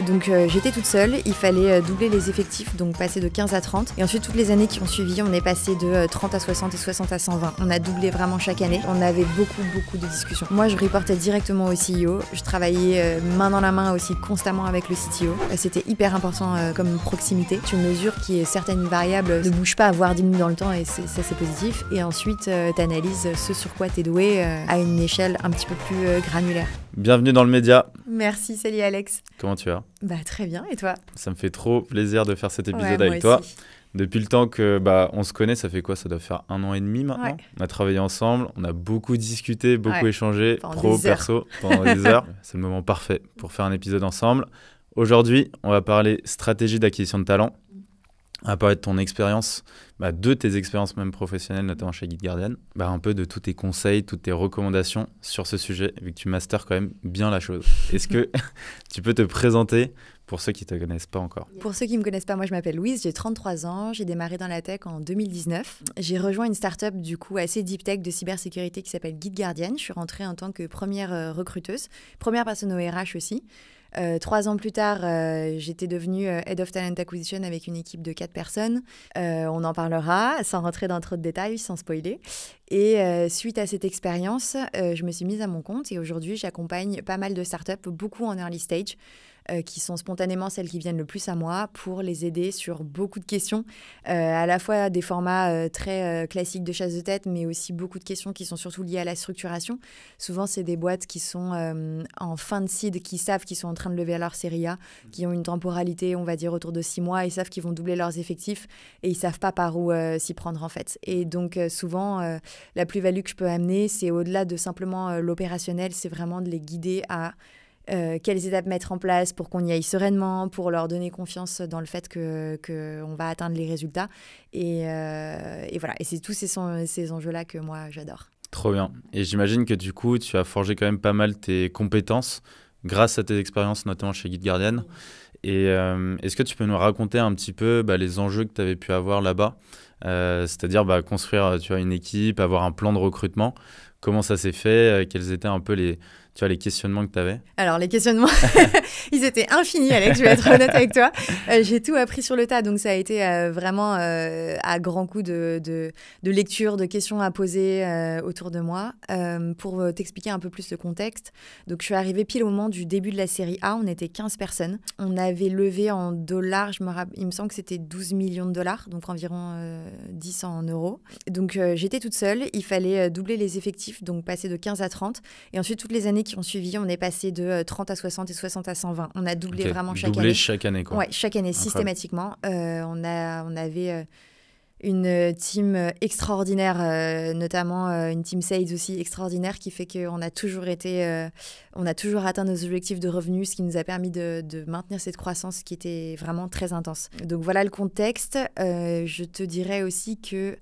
Donc j'étais toute seule, il fallait doubler les effectifs, donc passer de 15 à 30. Et ensuite toutes les années qui ont suivi, on est passé de 30 à 60 et 60 à 120. On a doublé vraiment chaque année. On avait beaucoup de discussions. Moi je reportais directement au CEO, je travaillais main dans la main aussi constamment avec le CTO. C'était hyper important comme proximité. Tu mesures que certaines variables ne bougent pas, voire diminuent dans le temps et ça c'est positif. Et ensuite tu analyses ce sur quoi tu es doué à une échelle un petit peu plus granulaire. Bienvenue dans le média. Merci, salut Alex. Comment tu vas ? Bah très bien, et toi ? Ça me fait trop plaisir de faire cet épisode Ouais, avec toi. Aussi. Depuis le temps que on se connaît, ça fait quoi ? Ça doit faire 1 an et demi maintenant. Ouais. On a travaillé ensemble, on a beaucoup discuté, beaucoup échangé, Pendant pro, des heures. perso, pendant des heures. C'est le moment parfait pour faire un épisode ensemble. Aujourd'hui, on va parler stratégie d'acquisition de talent. On va parler de ton expérience, de tes expériences même professionnelles, notamment chez Guide Guardian. Un peu de tous tes conseils, toutes tes recommandations sur ce sujet, vu que tu masters quand même bien la chose. Est-ce que tu peux te présenter pour ceux qui ne te connaissent pas encore ? Pour ceux qui ne me connaissent pas, moi je m'appelle Louise, j'ai 33 ans, j'ai démarré dans la tech en 2019. J'ai rejoint une start-up du coup assez deep tech de cybersécurité qui s'appelle Guide Guardian. Je suis rentrée en tant que première recruteuse, première personne au RH aussi. 3 ans plus tard, j'étais devenue Head of Talent Acquisition avec une équipe de 4 personnes. On en parlera, sans rentrer dans trop de détails, sans spoiler. Et suite à cette expérience, je me suis mise à mon compte et aujourd'hui, j'accompagne pas mal de startups, beaucoup en early stage, qui sont spontanément celles qui viennent le plus à moi pour les aider sur beaucoup de questions, à la fois des formats très classiques de chasse de tête, mais aussi beaucoup de questions qui sont surtout liées à la structuration. Souvent, c'est des boîtes qui sont en fin de seed, qui savent qu'ils sont en train de lever à leur série A, qui ont une temporalité, on va dire, autour de 6 mois, ils savent qu'ils vont doubler leurs effectifs et ils ne savent pas par où s'y prendre en fait. Et donc, souvent, la plus-value que je peux amener, c'est au-delà de simplement l'opérationnel, c'est vraiment de les guider à quelles étapes mettre en place pour qu'on y aille sereinement, pour leur donner confiance dans le fait qu'on va atteindre les résultats. Et voilà, et c'est tous ces enjeux-là que moi, j'adore. Trop bien. Et j'imagine que du coup, tu as forgé quand même pas mal tes compétences grâce à tes expériences, notamment chez Guide Guardian. Et est-ce que tu peux nous raconter un petit peu les enjeux que tu avais pu avoir là-bas, c'est-à-dire construire une équipe, avoir un plan de recrutement. Comment ça s'est fait ? Quels étaient un peu les questionnements que tu avais ? Alors, les questionnements, ils étaient infinis, Alex, je vais être honnête avec toi. J'ai tout appris sur le tas, donc ça a été vraiment à grands coups de lecture, de questions à poser autour de moi. Pour t'expliquer un peu plus le contexte, donc je suis arrivée pile au moment du début de la série A, on était 15 personnes. On avait levé en dollars, il me semble que c'était 12 millions de dollars, donc environ 10 en euros. Donc j'étais toute seule, il fallait doubler les effectifs, donc passer de 15 à 30. Et ensuite, toutes les années qui ont suivi, on est passé de 30 à 60 et 60 à 120. On a doublé vraiment chaque année. Doublé chaque année, quoi. Ouais, chaque année, incroyable. Systématiquement. On avait une team extraordinaire, notamment une team sales aussi extraordinaire, qui fait qu'on a toujours atteint nos objectifs de revenus, ce qui nous a permis de maintenir cette croissance qui était vraiment très intense. Donc voilà le contexte. Je te dirais aussi que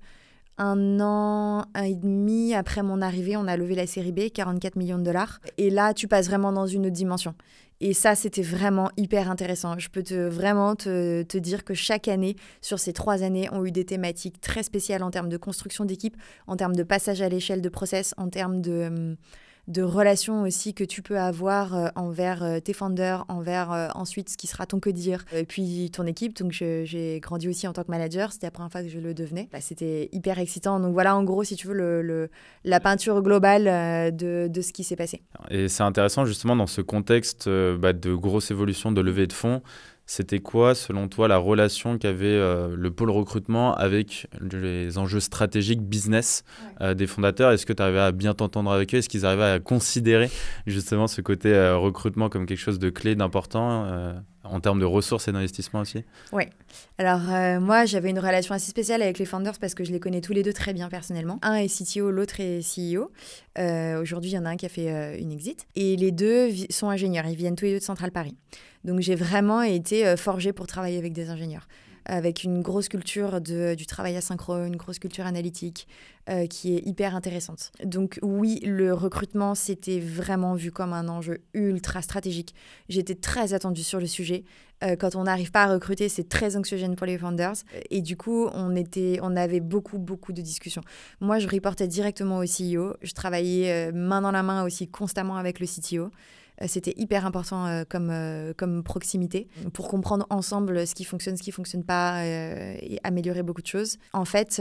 1 an et demi après mon arrivée, on a levé la série B, 44 millions de dollars. Et là, tu passes vraiment dans une autre dimension. Et ça, c'était vraiment hyper intéressant. Je peux vraiment te dire que chaque année, sur ces 3 années, ont eu des thématiques très spéciales en termes de construction d'équipe, en termes de passage à l'échelle de process, en termes de relations aussi que tu peux avoir envers tes founders, envers ensuite ce qui sera ton codir, et puis ton équipe. Donc j'ai grandi aussi en tant que manager, c'était la première fois que je le devenais. C'était hyper excitant. Donc voilà, en gros, si tu veux, la peinture globale de ce qui s'est passé. Et c'est intéressant justement dans ce contexte de grosse évolution de levée de fonds. C'était quoi, selon toi, la relation qu'avait le pôle recrutement avec les enjeux stratégiques business des fondateurs ? Est-ce que tu arrivais à bien t'entendre avec eux ? Est-ce qu'ils arrivaient à considérer justement ce côté recrutement comme quelque chose de clé, d'important en termes de ressources et d'investissement aussi ? Oui. Alors, moi, j'avais une relation assez spéciale avec les founders parce que je les connais tous les deux très bien personnellement. Un est CTO, l'autre est CEO. Aujourd'hui, il y en a un qui a fait une exit. Et les deux sont ingénieurs. Ils viennent tous les deux de Central Paris. Donc, j'ai vraiment été forgée pour travailler avec des ingénieurs, avec une grosse culture du travail asynchrone, une grosse culture analytique qui est hyper intéressante. Donc oui, le recrutement, c'était vraiment vu comme un enjeu ultra stratégique. J'étais très attendue sur le sujet. Quand on n'arrive pas à recruter, c'est très anxiogène pour les founders. Et du coup, on avait beaucoup de discussions. Moi, je reportais directement au CEO. Je travaillais main dans la main aussi constamment avec le CTO. C'était hyper important comme proximité pour comprendre ensemble ce qui fonctionne pas et améliorer beaucoup de choses. En fait,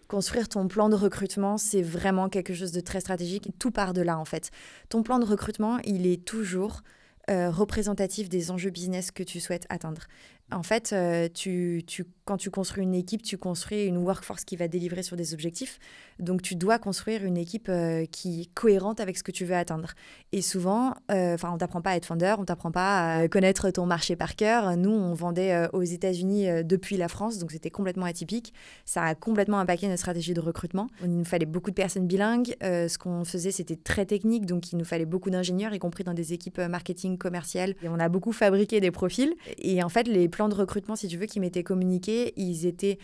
construire ton plan de recrutement, c'est vraiment quelque chose de très stratégique. Tout part de là, en fait. Ton plan de recrutement, il est toujours représentatif des enjeux business que tu souhaites atteindre. En fait, quand tu construis une équipe, tu construis une workforce qui va délivrer sur des objectifs. Donc, tu dois construire une équipe qui est cohérente avec ce que tu veux atteindre. Et souvent, on ne t'apprend pas à être founder, on ne t'apprend pas à connaître ton marché par cœur. Nous, on vendait aux États-Unis depuis la France, donc c'était complètement atypique. Ça a complètement impacté notre stratégie de recrutement. Il nous fallait beaucoup de personnes bilingues. Ce qu'on faisait, c'était très technique, donc il nous fallait beaucoup d'ingénieurs, y compris dans des équipes marketing, commerciales. Et on a beaucoup fabriqué des profils. Et en fait, les plans de recrutement, si tu veux, qui m'étaient communiqués, ils étaient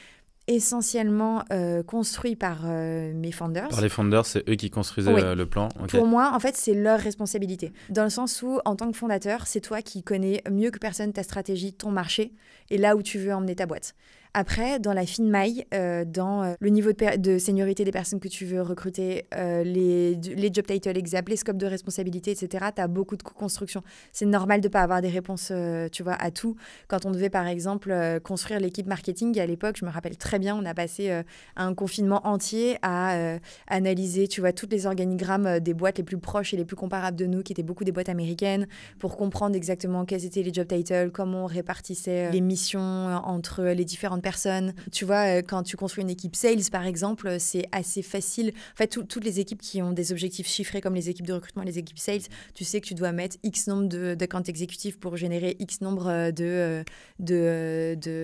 essentiellement construits par mes founders. Par les founders, c'est eux qui construisaient le plan. Okay. Pour moi, en fait, c'est leur responsabilité. Dans le sens où, en tant que fondateur, c'est toi qui connais mieux que personne ta stratégie, ton marché et là où tu veux emmener ta boîte. Après, dans la fine maille, dans le niveau de seniorité des personnes que tu veux recruter, les job titles exacts, les scopes de responsabilité, etc., tu as beaucoup de co-construction. C'est normal de ne pas avoir des réponses tu vois, à tout. Quand on devait, par exemple, construire l'équipe marketing, à l'époque, je me rappelle très bien, on a passé un confinement entier à analyser tu vois, tous les organigrammes des boîtes les plus proches et les plus comparables de nous, qui étaient beaucoup des boîtes américaines, pour comprendre exactement quels étaient les job titles, comment on répartissait les missions entre les différentes personnes. Tu vois, quand tu construis une équipe sales, par exemple, c'est assez facile. En fait, toutes les équipes qui ont des objectifs chiffrés, comme les équipes de recrutement, les équipes sales, tu sais que tu dois mettre X nombre de comptes exécutifs pour générer X nombre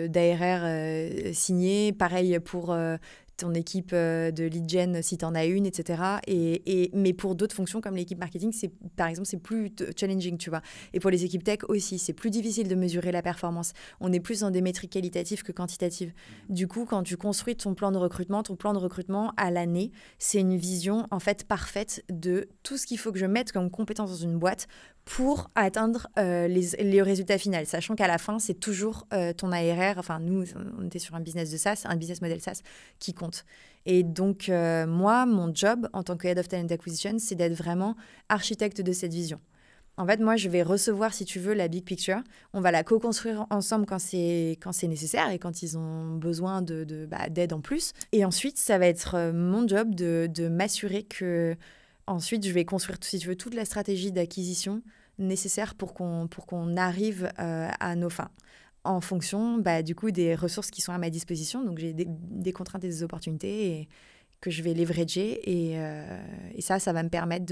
d'ARR signés. Pareil pour ton équipe de lead gen si tu en as une, etc. Mais pour d'autres fonctions comme l'équipe marketing, par exemple, c'est plus challenging, tu vois. Et pour les équipes tech aussi, c'est plus difficile de mesurer la performance. On est plus dans des métriques qualitatives que quantitatives. Du coup, quand tu construis ton plan de recrutement à l'année, c'est une vision en fait parfaite de tout ce qu'il faut que je mette comme compétence dans une boîte pour atteindre les résultats finaux, sachant qu'à la fin, c'est toujours ton ARR. Enfin, nous, on était sur un business de SaaS, un business model SaaS qui compte. Et donc, moi, mon job en tant que Head of Talent Acquisition, c'est d'être vraiment architecte de cette vision. En fait, moi, je vais recevoir, si tu veux, la big picture. On va la co-construire ensemble quand c'est nécessaire et quand ils ont besoin d'aide en plus. Et ensuite, ça va être mon job de m'assurer que ensuite, je vais construire, si tu veux, toute la stratégie d'acquisition nécessaire pour qu'on arrive à nos fins, en fonction du coup des ressources qui sont à ma disposition. Donc, j'ai des contraintes et des opportunités que je vais leverager et ça va me permettre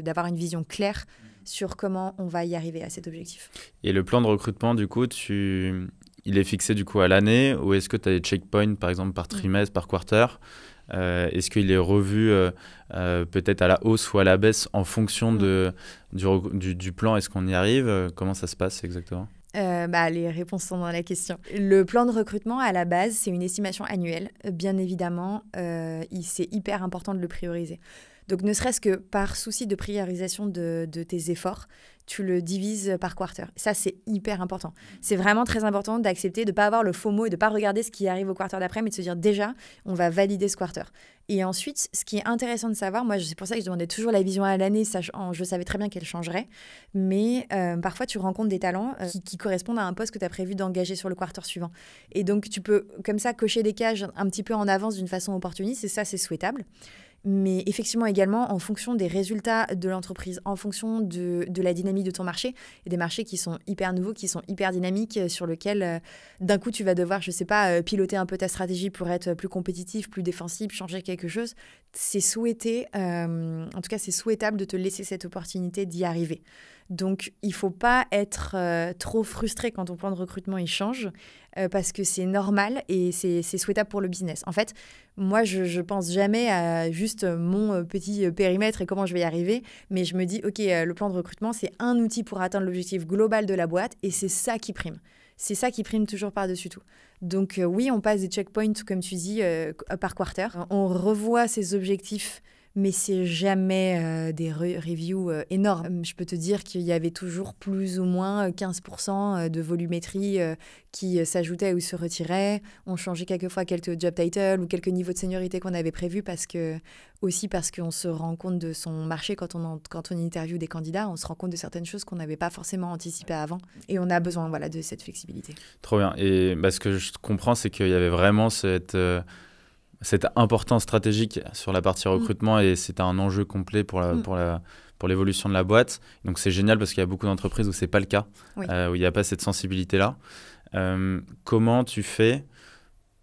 d'avoir une vision claire sur comment on va y arriver à cet objectif. Et le plan de recrutement, du coup, il est fixé du coup à l'année ou est-ce que tu as des checkpoints, par exemple, par trimestre, par quarter ? Est-ce qu'il est revu peut-être à la hausse ou à la baisse en fonction du plan? Est-ce qu'on y arrive? Comment ça se passe exactement? Les réponses sont dans la question. Le plan de recrutement, à la base, c'est une estimation annuelle. Bien évidemment, c'est hyper important de le prioriser. Donc, ne serait-ce que par souci de priorisation de tes efforts, tu le divises par quarter. Ça, c'est hyper important. C'est vraiment très important d'accepter de ne pas avoir le FOMO et de ne pas regarder ce qui arrive au quarter d'après, mais de se dire déjà, on va valider ce quarter. Et ensuite, ce qui est intéressant de savoir, moi, c'est pour ça que je demandais toujours la vision à l'année, je savais très bien qu'elle changerait, mais parfois, tu rencontres des talents qui correspondent à un poste que tu as prévu d'engager sur le quarter suivant. Et donc, tu peux, comme ça, cocher des cases un petit peu en avance d'une façon opportuniste, et ça, c'est souhaitable. Mais effectivement, également, en fonction des résultats de l'entreprise, en fonction de la dynamique de ton marché, et des marchés qui sont hyper nouveaux, qui sont hyper dynamiques, sur lesquels, d'un coup, tu vas devoir, je sais pas, piloter un peu ta stratégie pour être plus compétitif, plus défensif, changer quelque chose. C'est souhaité, en tout cas, c'est souhaitable de te laisser cette opportunité d'y arriver. Donc, il ne faut pas être trop frustré quand ton plan de recrutement il change, parce que c'est normal et c'est souhaitable pour le business. En fait, moi, je ne pense jamais à juste mon petit périmètre et comment je vais y arriver, mais je me dis, OK, le plan de recrutement, c'est un outil pour atteindre l'objectif global de la boîte et c'est ça qui prime. C'est ça qui prime toujours par-dessus tout. Donc oui, on passe des checkpoints, comme tu dis, par quarter. On revoit ses objectifs mais c'est jamais des reviews énormes. Je peux te dire qu'il y avait toujours plus ou moins 15% de volumétrie qui s'ajoutait ou se retirait. On changeait quelquefois quelques job titles ou quelques niveaux de seniorité qu'on avait prévus parce qu'on se rend compte de son marché quand on interviewe des candidats, on se rend compte de certaines choses qu'on n'avait pas forcément anticipées avant. Et on a besoin de cette flexibilité. Trop bien. Et ce que je comprends, c'est qu'il y avait vraiment cette importance stratégique sur la partie recrutement et c'était un enjeu complet pour l'évolution de la boîte. Donc c'est génial parce qu'il y a beaucoup d'entreprises où c'est pas le cas, où il n'y a pas cette sensibilité-là. Comment tu fais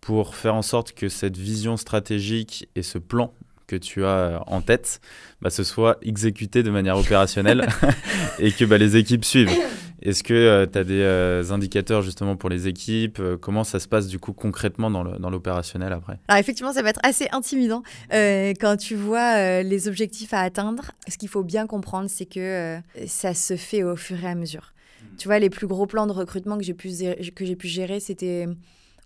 pour faire en sorte que cette vision stratégique et ce plan que tu as en tête se soit exécuté de manière opérationnelle et que les équipes suivent? Est-ce que tu as des indicateurs justement pour les équipes? Comment ça se passe du coup concrètement dans l'opérationnel après? Alors effectivement, ça va être assez intimidant quand tu vois les objectifs à atteindre. Ce qu'il faut bien comprendre, c'est que ça se fait au fur et à mesure. Tu vois, les plus gros plans de recrutement que j'ai pu gérer, c'était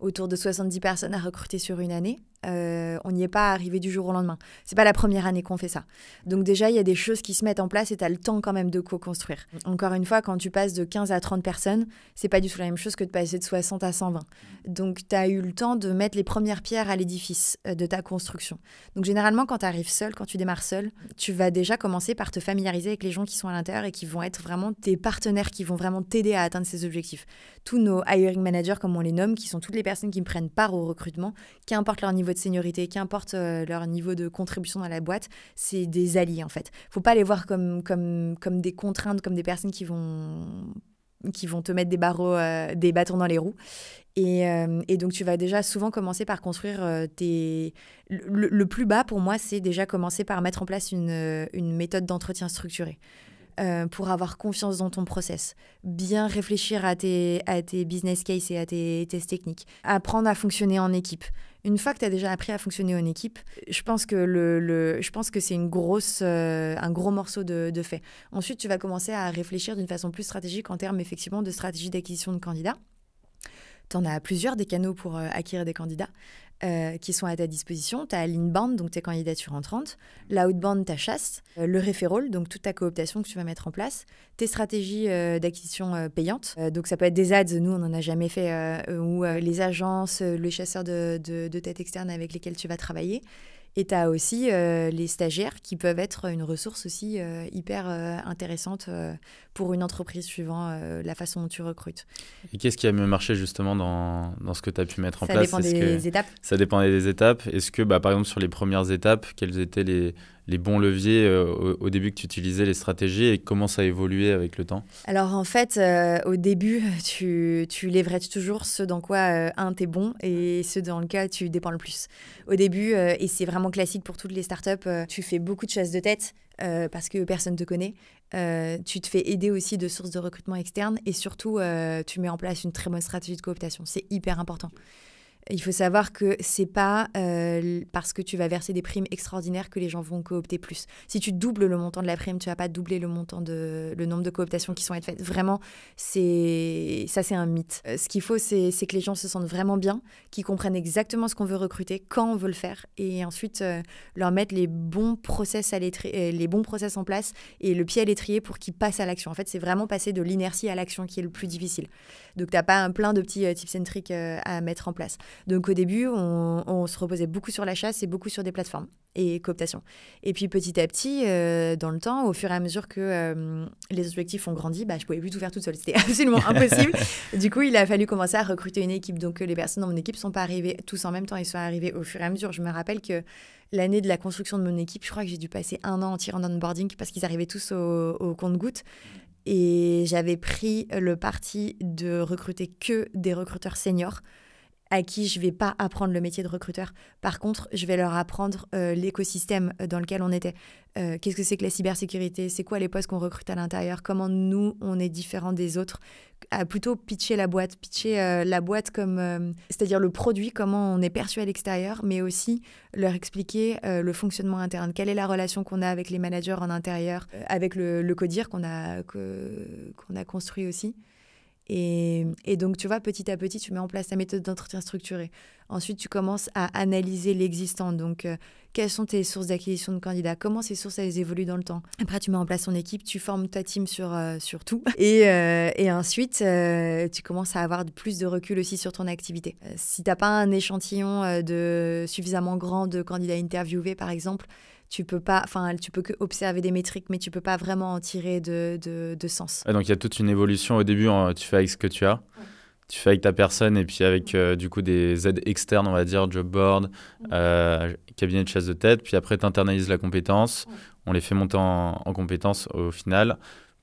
autour de 70 personnes à recruter sur une année. On n'y est pas arrivé du jour au lendemain. C'est pas la première année qu'on fait ça. Donc déjà, il y a des choses qui se mettent en place et tu as le temps quand même de co-construire. Encore une fois, quand tu passes de 15 à 30 personnes, c'est pas du tout la même chose que de passer de 60 à 120. Donc tu as eu le temps de mettre les premières pierres à l'édifice de ta construction. Donc généralement, quand tu arrives seul, quand tu démarres seul, tu vas déjà commencer par te familiariser avec les gens qui sont à l'intérieur et qui vont être vraiment tes partenaires, qui vont vraiment t'aider à atteindre ces objectifs. Tous nos hiring managers, comme on les nomme, qui sont toutes les personnes qui prennent part au recrutement, qu'importe leur niveau de seniorité, qu'importe leur niveau de contribution dans la boîte, c'est des alliés en fait. Faut pas les voir comme des contraintes, comme des personnes qui vont te mettre des bâtons dans les roues. Et donc tu vas déjà souvent commencer par construire le plus bas pour moi, c'est déjà commencer par mettre en place une méthode d'entretien structurée. Pour avoir confiance dans ton process, bien réfléchir à tes business case et à tes tests techniques, apprendre à fonctionner en équipe. Une fois que tu as déjà appris à fonctionner en équipe, je pense que c'est un gros morceau de fait. Ensuite, tu vas commencer à réfléchir d'une façon plus stratégique en termes effectivement de stratégie d'acquisition de candidats. Tu en as plusieurs des canaux pour acquérir des candidats. Qui sont à ta disposition. Tu as l'inbound, donc tes candidatures entrantes, l'outbound, ta chasse, le referral, donc toute ta cooptation que tu vas mettre en place, tes stratégies d'acquisition payantes. Donc ça peut être des ads, nous on n'en a jamais fait, ou les agences, les chasseurs de tête externe avec lesquels tu vas travailler. Et tu as aussi les stagiaires qui peuvent être une ressource aussi hyper intéressante pour une entreprise suivant la façon dont tu recrutes. Et qu'est-ce qui a mieux marché justement dans ce que tu as pu mettre en place? Ça dépend des étapes. Ça dépendait des étapes. Est-ce que, par exemple, sur les premières étapes, quels étaient les bons leviers au début que tu utilisais, les stratégies, et comment ça a évolué avec le temps? Alors en fait, au début, tu leverages toujours ce dans quoi, t'es bon et ce dans lequel tu dépends le plus. Au début, et c'est vraiment classique pour toutes les startups, tu fais beaucoup de chasse de tête parce que personne ne te connaît. Tu te fais aider aussi de sources de recrutement externes et surtout, tu mets en place une très bonne stratégie de cooptation. C'est hyper important. Il faut savoir que c'est pas parce que tu vas verser des primes extraordinaires que les gens vont coopter plus. Si tu doubles le montant de la prime, tu vas pas doubler le nombre de cooptations qui sont à être faites. Vraiment, c'est un mythe. Ce qu'il faut, c'est que les gens se sentent vraiment bien, qu'ils comprennent exactement ce qu'on veut recruter, quand on veut le faire, et ensuite leur mettre les bons process en place et le pied à l'étrier pour qu'ils passent à l'action. En fait, c'est vraiment passer de l'inertie à l'action qui est le plus difficile. Donc, t'as pas plein de petits tips and tricks à mettre en place. Donc au début, on se reposait beaucoup sur la chasse et beaucoup sur des plateformes et cooptation. Et puis petit à petit, dans le temps, au fur et à mesure que les objectifs ont grandi, je pouvais plus tout faire toute seule. C'était absolument impossible. Du coup, il a fallu commencer à recruter une équipe. Donc les personnes dans mon équipe ne sont pas arrivées tous en même temps, ils sont arrivés au fur et à mesure. Je me rappelle que l'année de la construction de mon équipe, je crois que j'ai dû passer 1 an entier en onboarding parce qu'ils arrivaient tous au compte-gouttes. Et j'avais pris le parti de recruter que des recruteurs seniors à qui je ne vais pas apprendre le métier de recruteur. Par contre, je vais leur apprendre l'écosystème dans lequel on était. Qu'est-ce que c'est que la cybersécurité? C'est quoi les postes qu'on recrute à l'intérieur? Comment nous, on est différents des autres? Plutôt pitcher la boîte comme... c'est-à-dire le produit, comment on est perçu à l'extérieur, mais aussi leur expliquer le fonctionnement interne. Quelle est la relation qu'on a avec les managers en intérieur, avec le CODIR qu'on a construit aussi. Et donc, tu vois, petit à petit, tu mets en place ta méthode d'entretien structurée. Ensuite, tu commences à analyser l'existant. Donc, quelles sont tes sources d'acquisition de candidats? Comment ces sources, elles évoluent dans le temps? Après, tu mets en place ton équipe, tu formes ta team sur tout. Et ensuite, tu commences à avoir plus de recul aussi sur ton activité. Si tu n'as pas un échantillon suffisamment grand de candidats interviewés, par exemple, tu peux que observer des métriques, mais tu peux pas vraiment en tirer de sens. Donc il y a toute une évolution. Au début, tu fais avec ce que tu as. Ouais. Tu fais avec ta personne et puis avec du coup des aides externes, on va dire, job board, cabinet de chasse de tête. Puis après, tu internalises la compétence. Ouais. On les fait monter en compétences au final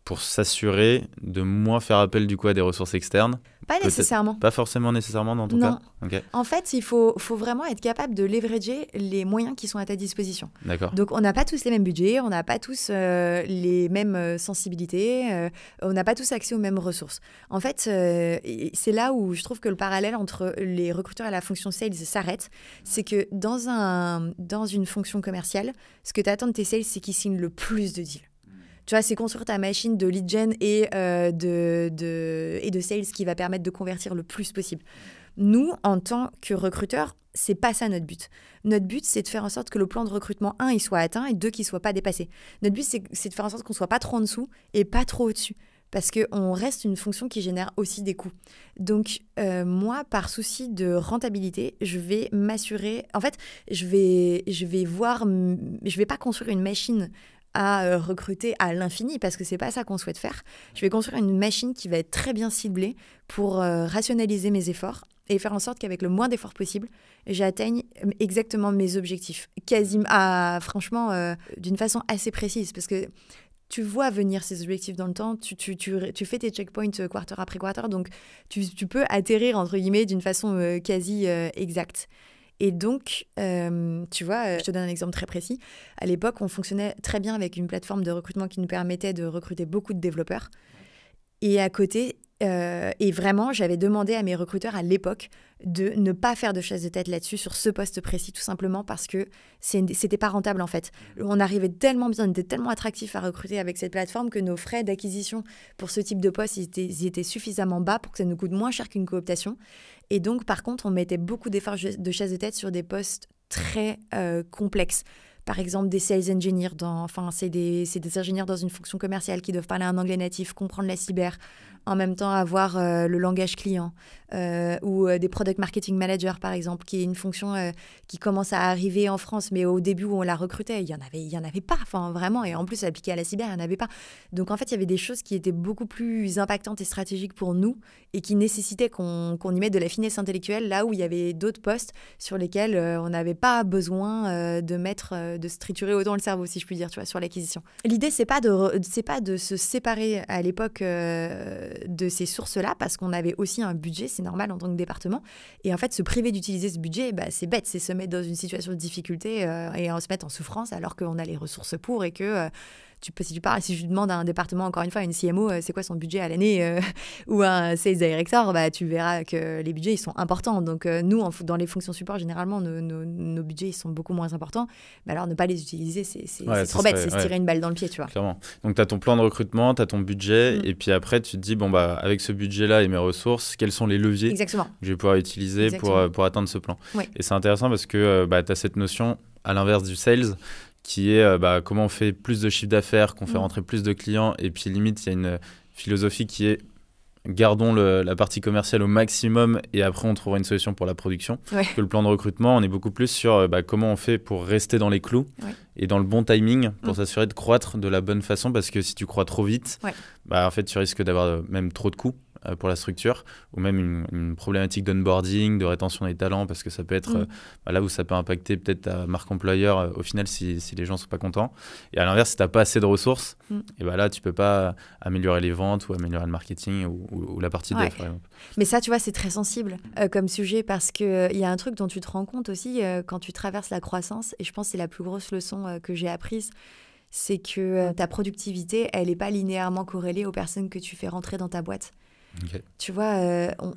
pour s'assurer de moins faire appel du coup à des ressources externes. Pas nécessairement. Pas forcément nécessairement dans ton cas. Okay. En fait, il faut vraiment être capable de leverager les moyens qui sont à ta disposition. D'accord. Donc, on n'a pas tous les mêmes budgets, on n'a pas tous les mêmes sensibilités, on n'a pas tous accès aux mêmes ressources. En fait, c'est là où je trouve que le parallèle entre les recruteurs et la fonction sales s'arrête. C'est que dans une fonction commerciale, ce que tu attends de tes sales, c'est qu'ils signent le plus de deals. Tu vois, c'est construire ta machine de lead gen et de sales qui va permettre de convertir le plus possible. Nous, en tant que recruteurs, c'est pas ça notre but. Notre but, c'est de faire en sorte que le plan de recrutement, 1, il soit atteint et 2, qu'il soit pas dépassé. Notre but, c'est de faire en sorte qu'on soit pas trop en dessous et pas trop au-dessus. Parce qu'on reste une fonction qui génère aussi des coûts. Donc, moi, par souci de rentabilité, je vais m'assurer... En fait, je vais pas construire une machine à recruter à l'infini, parce que c'est pas ça qu'on souhaite faire. Je vais construire une machine qui va être très bien ciblée pour rationaliser mes efforts et faire en sorte qu'avec le moins d'efforts possible, j'atteigne exactement mes objectifs. Franchement, d'une façon assez précise, parce que tu vois venir ces objectifs dans le temps, tu fais tes checkpoints quarter après quarter, donc tu peux atterrir, entre guillemets, d'une façon quasi exacte. Et donc, tu vois, je te donne un exemple très précis. À l'époque, on fonctionnait très bien avec une plateforme de recrutement qui nous permettait de recruter beaucoup de développeurs. Et à côté, et vraiment, j'avais demandé à mes recruteurs à l'époque de ne pas faire de chasse de tête là-dessus, sur ce poste précis, tout simplement parce que c'était pas rentable en fait. On arrivait tellement bien, on était tellement attractifs à recruter avec cette plateforme que nos frais d'acquisition pour ce type de poste, ils étaient suffisamment bas pour que ça nous coûte moins cher qu'une cooptation. Et donc, par contre, on mettait beaucoup d'efforts de chasse de tête sur des postes très complexes. Par exemple, des sales engineers, c'est des ingénieurs dans une fonction commerciale qui doivent parler un anglais natif, comprendre la cyber, en même temps avoir le langage client, ou des product marketing managers, par exemple, qui est une fonction qui commence à arriver en France, mais au début où on la recrutait, il y en avait pas, vraiment, et en plus, appliqué à la cyber, il n'y en avait pas. Donc, en fait, il y avait des choses qui étaient beaucoup plus impactantes et stratégiques pour nous, et qui nécessitaient qu'on y mette de la finesse intellectuelle, là où il y avait d'autres postes sur lesquels on n'avait pas besoin de se triturer autant le cerveau, si je puis dire, tu vois, sur l'acquisition. L'idée, c'est pas de se séparer à l'époque de ces sources-là, parce qu'on avait aussi un budget, c'est normal en tant que département. Et en fait, se priver d'utiliser ce budget, c'est bête, c'est se mettre dans une situation de difficulté et se mettre en souffrance alors qu'on a les ressources pour et que... si je demande à un département, encore une fois, une CMO, c'est quoi son budget à l'année ou un sales director, tu verras que les budgets, ils sont importants. Donc, nous, dans les fonctions support, généralement, nos budgets, ils sont beaucoup moins importants. Mais alors, ne pas les utiliser, c'est trop bête. C'est se tirer une balle dans le pied, tu vois. Clairement. Donc, tu as ton plan de recrutement, tu as ton budget. Et puis après, tu te dis, avec ce budget-là et mes ressources, quels sont les leviers Exactement. que je vais pouvoir utiliser pour atteindre ce plan. Oui. Et c'est intéressant parce que tu as cette notion, à l'inverse du sales, qui est comment on fait plus de chiffre d'affaires, qu'on fait rentrer plus de clients. Et puis limite, il y a une philosophie qui est gardons la partie commerciale au maximum et après on trouvera une solution pour la production. Ouais. Que le plan de recrutement, on est beaucoup plus sur comment on fait pour rester dans les clous et dans le bon timing pour s'assurer de croître de la bonne façon, parce que si tu crois trop vite, en fait, tu risques d'avoir même trop de coûts pour la structure, ou même une problématique d'onboarding, de rétention des talents, parce que ça peut être là où ça peut impacter peut-être ta marque employeur au final si les gens ne sont pas contents. Et à l'inverse, si tu n'as pas assez de ressources, et là, tu ne peux pas améliorer les ventes ou améliorer le marketing ou la partie dev, par exemple. Mais ça, tu vois, c'est très sensible comme sujet, parce qu'il y a un truc dont tu te rends compte aussi quand tu traverses la croissance, et je pense que c'est la plus grosse leçon que j'ai apprise, c'est que ta productivité, elle n'est pas linéairement corrélée aux personnes que tu fais rentrer dans ta boîte. Okay. Tu vois,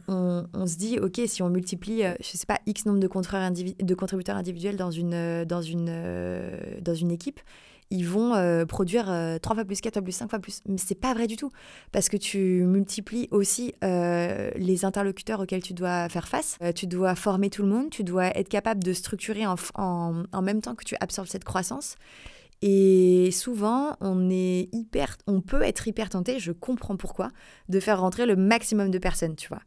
on se dit, ok, si on multiplie, je sais pas, X nombre de contributeurs individuels dans une équipe, ils vont produire 3 fois plus, 4 fois plus, 5 fois plus. Mais c'est pas vrai du tout. Parce que tu multiplies aussi les interlocuteurs auxquels tu dois faire face. Tu dois former tout le monde. Tu dois être capable de structurer en même temps que tu absorbes cette croissance. Et souvent, on peut être hyper tenté, je comprends pourquoi, de faire rentrer le maximum de personnes, tu vois.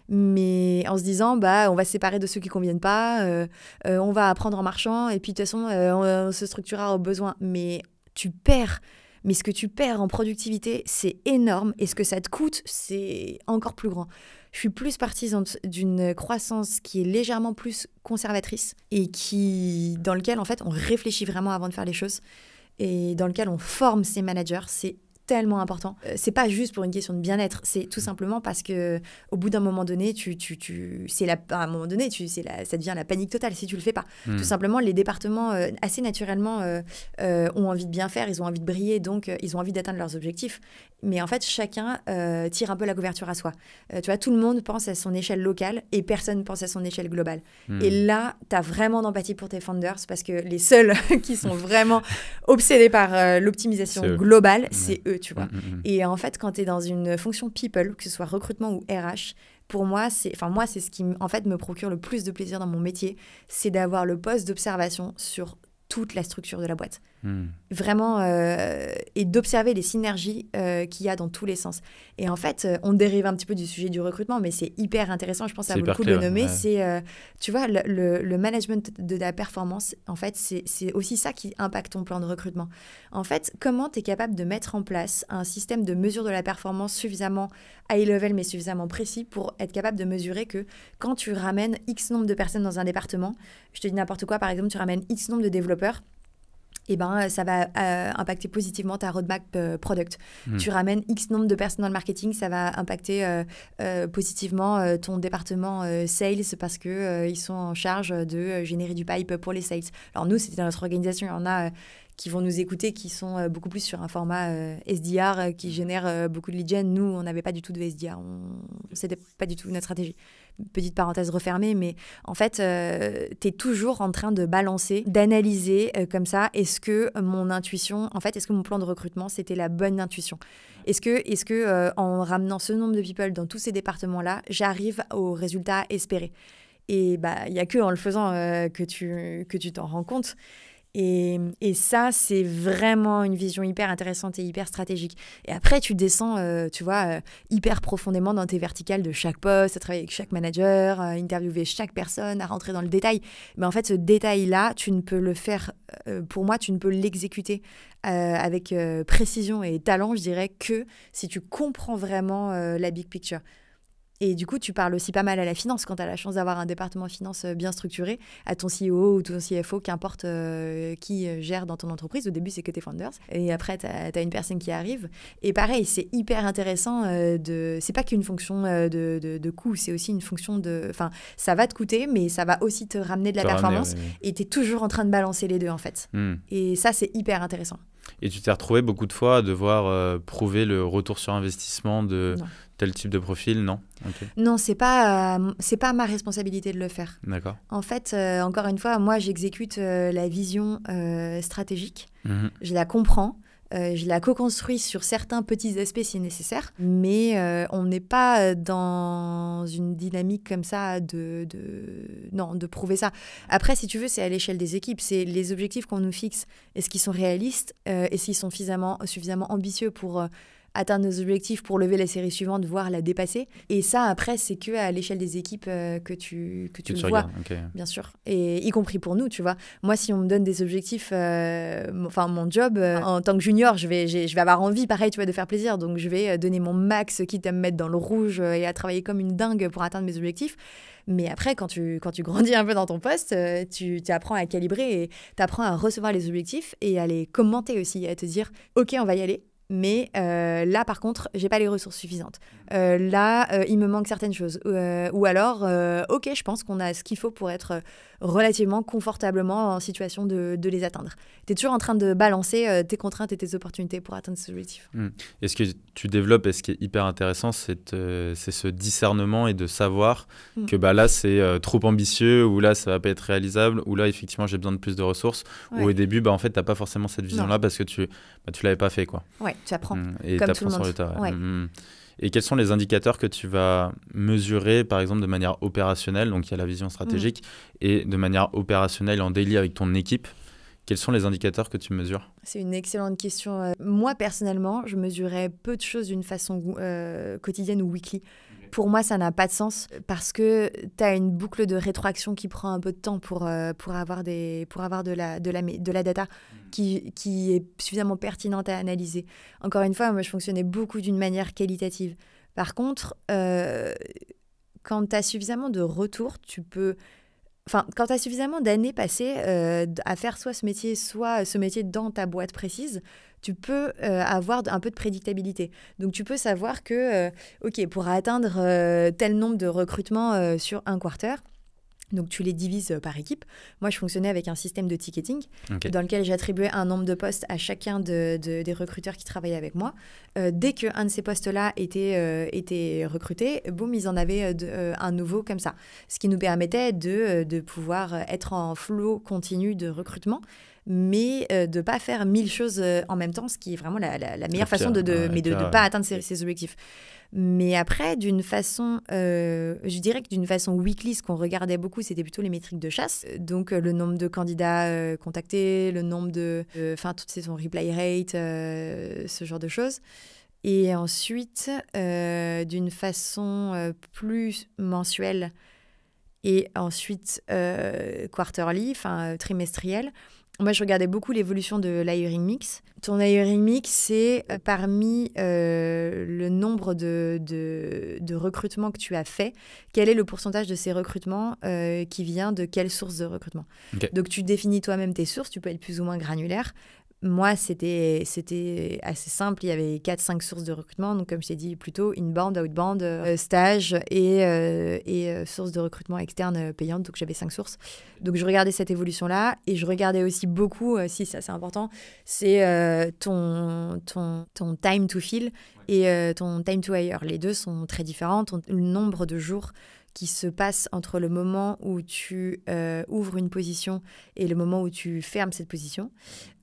Mais en se disant, on va se séparer de ceux qui ne conviennent pas, on va apprendre en marchant, et puis de toute façon, on se structurera au besoin. Mais tu perds. Mais ce que tu perds en productivité, c'est énorme. Et ce que ça te coûte, c'est encore plus grand. Je suis plus partisane d'une croissance qui est légèrement plus conservatrice et dans lequel, en fait, on réfléchit vraiment avant de faire les choses et dans lequel on forme ses managers. C'est tellement important. C'est pas juste pour une question de bien-être, c'est tout simplement parce que au bout d'un moment donné, à un moment donné, ça devient la panique totale si tu le fais pas. Tout simplement, les départements assez naturellement ont envie de bien faire, ils ont envie de briller, donc ils ont envie d'atteindre leurs objectifs. Mais en fait, chacun tire un peu la couverture à soi. Tu vois, tout le monde pense à son échelle locale et personne pense à son échelle globale. Et là, tu as vraiment d'empathie pour tes founders parce que les seuls qui sont vraiment obsédés par l'optimisation globale, c'est eux. Tu vois. Et en fait, quand tu es dans une fonction people, que ce soit recrutement ou RH, pour moi, c'est ce qui en fait, me procure le plus de plaisir dans mon métier, c'est d'avoir le poste d'observation sur toute la structure de la boîte. Vraiment, et d'observer les synergies qu'il y a dans tous les sens. Et en fait, on dérive un petit peu du sujet du recrutement, mais c'est hyper intéressant, je pense que ça vaut le coup de le nommer. Ouais. C'est, tu vois, le management de la performance, en fait, c'est aussi ça qui impacte ton plan de recrutement. En fait, comment tu es capable de mettre en place un système de mesure de la performance suffisamment high level, mais suffisamment précis pour être capable de mesurer que quand tu ramènes X nombre de personnes dans un département, je te dis n'importe quoi, par exemple, tu ramènes X nombre de développeurs, ça va impacter positivement ta roadmap product. Tu ramènes X nombre de personnes dans le marketing, ça va impacter positivement ton département sales parce qu'ils sont en charge de générer du pipe pour les sales. Alors nous, c'était dans notre organisation, il y en a qui vont nous écouter, qui sont beaucoup plus sur un format SDR qui génère beaucoup de lead gen. Nous, on n'avait pas du tout de SDR. C'était pas du tout notre stratégie. Petite parenthèse refermée, mais en fait, tu es toujours en train de balancer, d'analyser comme ça, est-ce que mon intuition, en fait, est-ce que mon plan de recrutement, c'était la bonne intuition ? Est-ce que en ramenant ce nombre de people dans tous ces départements-là, j'arrive au résultat espéré ? Et il n'y a que en le faisant que tu t'en rends compte. Et ça, c'est vraiment une vision hyper intéressante et hyper stratégique. Et après, tu descends, hyper profondément dans tes verticales de chaque poste, à travailler avec chaque manager, à interviewer chaque personne, à rentrer dans le détail. Mais en fait, ce détail-là, tu ne peux le faire, pour moi, tu ne peux l'exécuter avec précision et talent, je dirais, que si tu comprends vraiment la big picture. Et du coup, tu parles aussi pas mal à la finance quand tu as la chance d'avoir un département finance bien structuré, à ton CEO ou ton CFO, qu'importe qui gère dans ton entreprise. Au début, c'est que tes founders. Et après, tu as une personne qui arrive. Et pareil, c'est hyper intéressant. C'est pas qu'une fonction de coût, c'est aussi une fonction de... Enfin, ça va te coûter, mais ça va aussi te ramener de la performance. Et tu es toujours en train de balancer les deux, en fait. Et ça, c'est hyper intéressant. Et tu t'es retrouvé beaucoup de fois à devoir prouver le retour sur investissement de... Non. Tel type de profil, non? Okay. Non, c'est pas ma responsabilité de le faire. D'accord. En fait, encore une fois, moi, j'exécute la vision stratégique. Je la comprends. Je la co-construis sur certains petits aspects si nécessaire, mais on n'est pas dans une dynamique comme ça de prouver ça. Après, si tu veux, c'est à l'échelle des équipes. C'est les objectifs qu'on nous fixe. Est-ce qu'ils sont réalistes? Est-ce qu'ils sont suffisamment ambitieux pour... atteindre nos objectifs pour lever la série suivante, voire la dépasser. Et ça, après, c'est qu'à l'échelle des équipes que tu le vois, okay. Bien sûr. Et y compris pour nous, tu vois. Moi, si on me donne des objectifs, mon job, en tant que junior, je vais avoir envie, pareil, tu vois, de faire plaisir. Donc, je vais donner mon max, quitte à me mettre dans le rouge et à travailler comme une dingue pour atteindre mes objectifs. Mais après, quand tu grandis un peu dans ton poste, tu apprends à calibrer et tu apprends à recevoir les objectifs et à les commenter aussi, à te dire « Ok, on va y aller ». Mais là, par contre, j'ai pas les ressources suffisantes. Là, il me manque certaines choses. Ou alors, ok, je pense qu'on a ce qu'il faut pour être relativement confortablement en situation de les atteindre. Tu es toujours en train de balancer tes contraintes et tes opportunités pour atteindre ces objectifs. Et ce que tu développes, et ce qui est hyper intéressant, c'est ce discernement et de savoir que là, c'est trop ambitieux, ou là, ça va pas être réalisable, ou là, effectivement, j'ai besoin de plus de ressources, ou au début, en fait, tu n'as pas forcément cette vision-là parce que tu l'avais pas fait, quoi. Ouais, tu apprends. Et comme tu tout le apprends sur monde. le tas. Ouais. Et quels sont les indicateurs que tu vas mesurer, par exemple, de manière opérationnelle? Donc, il y a la vision stratégique et de manière opérationnelle en daily avec ton équipe. Quels sont les indicateurs que tu mesures? C'est une excellente question. Moi, personnellement, je mesurais peu de choses d'une façon quotidienne ou weekly. Pour moi, ça n'a pas de sens parce que tu as une boucle de rétroaction qui prend un peu de temps pour avoir de la data qui est suffisamment pertinente à analyser. Encore une fois, moi, je fonctionnais beaucoup d'une manière qualitative. Par contre, quand tu as suffisamment de retours, quand tu as suffisamment d'années passées à faire soit ce métier dans ta boîte précise, tu peux avoir un peu de prédictabilité. Donc, tu peux savoir que, pour atteindre tel nombre de recrutements sur un quarter, donc tu les divises par équipe. Moi, je fonctionnais avec un système de ticketing dans lequel j'attribuais un nombre de postes à chacun des recruteurs qui travaillaient avec moi. Dès qu'un de ces postes-là était recruté, boum, ils en avaient un nouveau comme ça. Ce qui nous permettait de pouvoir être en flow continu de recrutement, mais de ne pas faire 1000 choses en même temps, ce qui est vraiment la meilleure façon de ne pas atteindre ses objectifs. Mais après, je dirais que d'une façon weekly, ce qu'on regardait beaucoup, c'était plutôt les métriques de chasse. Donc, le nombre de candidats contactés, le nombre toutes ces reply rate, ce genre de choses. Et ensuite, d'une façon plus mensuelle et ensuite quarterly, trimestrielle, moi, je regardais beaucoup l'évolution de l'hiring mix. Ton hiring mix, c'est parmi le nombre de recrutements que tu as fait, quel est le pourcentage de ces recrutements qui vient de quelle source de recrutement. Donc, tu définis toi-même tes sources, tu peux être plus ou moins granulaire. Moi, c'était assez simple. Il y avait 4-5 sources de recrutement. Donc, comme je t'ai dit, plutôt inbound, outbound, stage et sources de recrutement externe payantes. Donc, j'avais 5 sources. Donc, je regardais cette évolution-là. Et je regardais aussi beaucoup, si ça c'est important, c'est ton time to fill et ton time to hire. Les deux sont très différents. Le nombre de jours qui se passe entre le moment où tu ouvres une position et le moment où tu fermes cette position.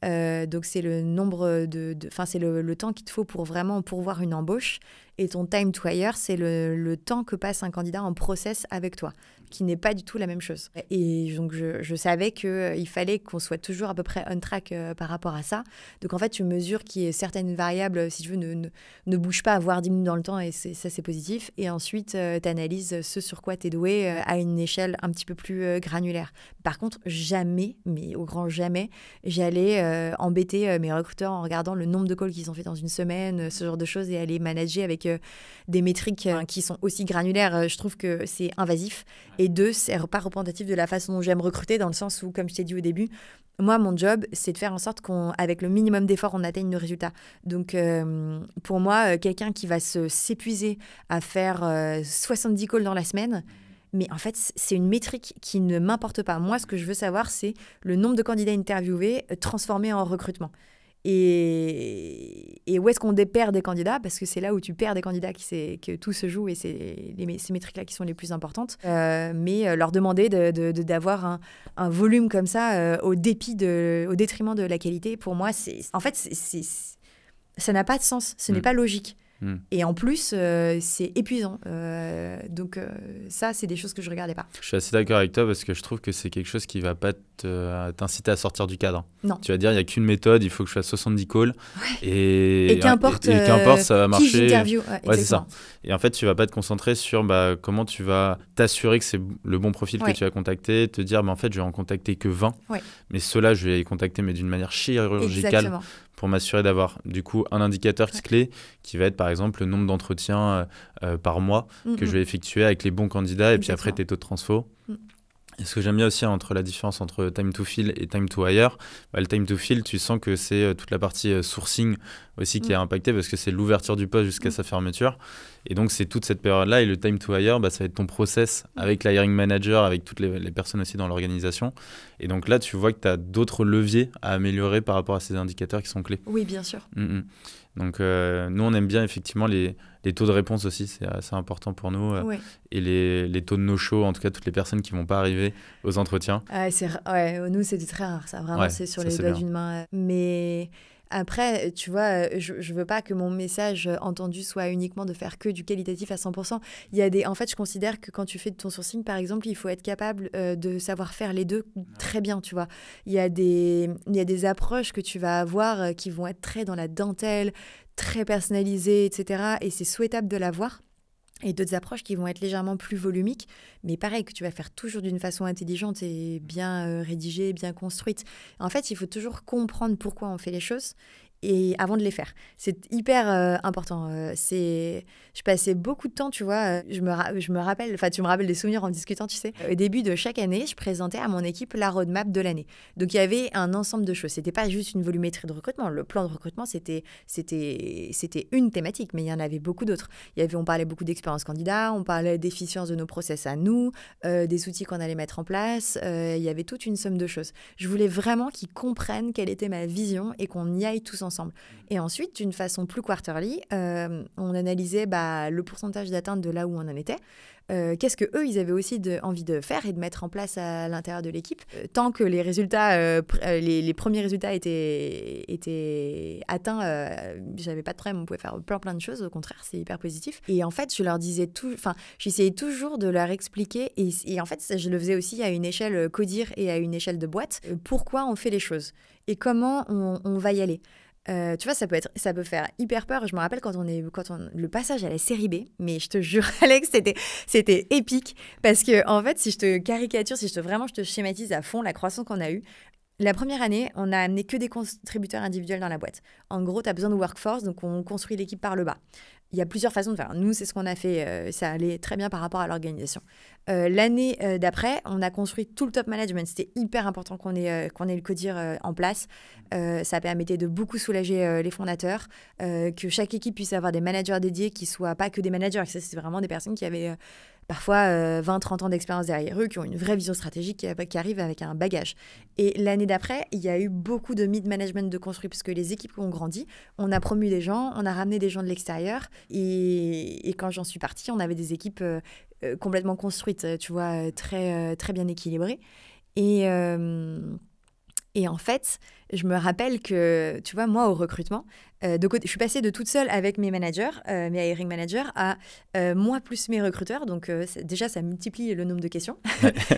Donc, c'est le nombre c'est le temps qu'il te faut pour vraiment pourvoir une embauche. Et ton time to hire, c'est le temps que passe un candidat en process avec toi, qui n'est pas du tout la même chose. Et donc, je savais qu'il fallait qu'on soit toujours à peu près on track par rapport à ça. Donc, en fait, tu mesures que certaines variables, si tu veux, ne bougent pas, voire diminuent dans le temps, et ça, c'est positif. Et ensuite, tu analyses ce sur quoi tu es doué à une échelle un petit peu plus granulaire. Par contre, jamais, mais au grand jamais, j'allais embêter mes recruteurs en regardant le nombre de calls qu'ils ont fait dans une semaine, ce genre de choses, et aller manager avec des métriques qui sont aussi granulaires. Je trouve que c'est invasif. Et deux, c'est pas représentatif de la façon dont j'aime recruter, dans le sens où, comme je t'ai dit au début, moi, mon job, c'est de faire en sorte qu'avec le minimum d'efforts, on atteigne nos résultats. Donc, pour moi, quelqu'un qui va s'épuiser à faire 70 calls dans la semaine, mais en fait, c'est une métrique qui ne m'importe pas. Moi, ce que je veux savoir, c'est le nombre de candidats interviewés transformés en recrutement. Et où est-ce qu'on perd des candidats? Parce que c'est là où tu perds des candidats que tout se joue, et c'est ces métriques-là qui sont les plus importantes. Mais leur demander d'avoir un volume comme ça au détriment de la qualité, pour moi, ça n'a pas de sens. Ce n'est pas logique. Et en plus, c'est épuisant. Donc ça, c'est des choses que je ne regardais pas. Je suis assez d'accord avec toi parce que je trouve que c'est quelque chose qui ne va pas t'inciter à sortir du cadre. Non. Tu vas dire, il n'y a qu'une méthode, il faut que je fasse 70 calls. Ouais. Et qu'importe, ça va marcher. Qui j'interviewe. Ouais, c'est ça. Et en fait, tu ne vas pas te concentrer sur comment tu vas t'assurer que c'est le bon profil que tu vas contacter, te dire, en fait, je vais en contacter que 20. Ouais. Mais ceux-là, je vais les contacter, mais d'une manière chirurgicale. Exactement. Pour m'assurer d'avoir du coup un indicateur clé qui va être par exemple le nombre d'entretiens par mois que je vais effectuer avec les bons candidats et puis après tes taux de transfo. Et ce que j'aime bien aussi entre la différence entre time to fill et time to hire, le time to fill, tu sens que c'est toute la partie sourcing aussi qui est impactée parce que c'est l'ouverture du poste jusqu'à sa fermeture. Et donc, c'est toute cette période-là. Et le time to hire, ça va être ton process avec l'hiring manager, avec toutes les personnes aussi dans l'organisation. Et donc là, tu vois que tu as d'autres leviers à améliorer par rapport à ces indicateurs qui sont clés. Oui, bien sûr. Donc, nous, on aime bien effectivement les taux de réponse aussi. C'est assez important pour nous. Et les taux de no-show, en tout cas, toutes les personnes qui ne vont pas arriver aux entretiens. Nous, c'est très rare. Ça, vraiment, c'est sur les doigts d'une main. Mais... Après, tu vois, je veux pas que mon message entendu soit uniquement de faire que du qualitatif à 100%. En fait, je considère que quand tu fais de ton sourcing, par exemple, il faut être capable de savoir faire les deux très bien, tu vois. Il y a des approches que tu vas avoir qui vont être très dans la dentelle, très personnalisées, etc. Et c'est souhaitable de l'avoir. Et d'autres approches qui vont être légèrement plus volumiques, mais pareil, que tu vas faire toujours d'une façon intelligente et bien rédigée, bien construite. En fait, il faut toujours comprendre pourquoi on fait les choses et avant de les faire. C'est hyper important. Je passais beaucoup de temps, tu vois, je me rappelle, enfin tu me rappelles des souvenirs en discutant, tu sais. Au début de chaque année, je présentais à mon équipe la roadmap de l'année. Donc il y avait un ensemble de choses. C'était pas juste une volumétrie de recrutement. Le plan de recrutement, c'était une thématique, mais il y en avait beaucoup d'autres. On parlait beaucoup d'expérience candidat, on parlait d'efficience de nos process à nous, des outils qu'on allait mettre en place. Il y avait toute une somme de choses. Je voulais vraiment qu'ils comprennent quelle était ma vision et qu'on y aille tous ensemble. Et ensuite, d'une façon plus quarterly, on analysait le pourcentage d'atteinte de là où on en était. Qu'est-ce qu'eux, ils avaient aussi envie de faire et de mettre en place à l'intérieur de l'équipe. Tant que les résultats, les premiers résultats étaient atteints, j'avais pas de problème, on pouvait faire plein de choses, au contraire, c'est hyper positif. Et en fait, je leur disais j'essayais toujours de leur expliquer, et en fait, je le faisais aussi à une échelle codir et à une échelle de boîte, pourquoi on fait les choses et comment on va y aller. Tu vois, ça peut faire hyper peur. Je me rappelle quand le passage à la série B, mais je te jure, Alex, c'était épique parce que en fait, si je te caricature, je te schématise à fond la croissance qu'on a eue. La première année, on n'a amené que des contributeurs individuels dans la boîte. En gros, tu as besoin de workforce, donc on construit l'équipe par le bas. Il y a plusieurs façons de faire. Nous, c'est ce qu'on a fait. Ça allait très bien par rapport à l'organisation. L'année d'après, on a construit tout le top management. C'était hyper important qu'on ait le codir en place. Ça permettait de beaucoup soulager les fondateurs, que chaque équipe puisse avoir des managers dédiés qui ne soient pas que des managers. C'est vraiment des personnes qui avaient parfois 20-30 ans d'expérience derrière eux, qui ont une vraie vision stratégique, qui arrivent avec un bagage. Et l'année d'après, il y a eu beaucoup de mid-management de construit, parce que les équipes ont grandi. On a promu des gens, on a ramené des gens de l'extérieur. Et quand j'en suis partie, on avait des équipes complètement construites, tu vois, très bien équilibrées. Et en fait, je me rappelle que, tu vois, moi, au recrutement, je suis passée de toute seule avec mes managers, mes hiring managers, à moi plus mes recruteurs. Donc, déjà, ça multiplie le nombre de questions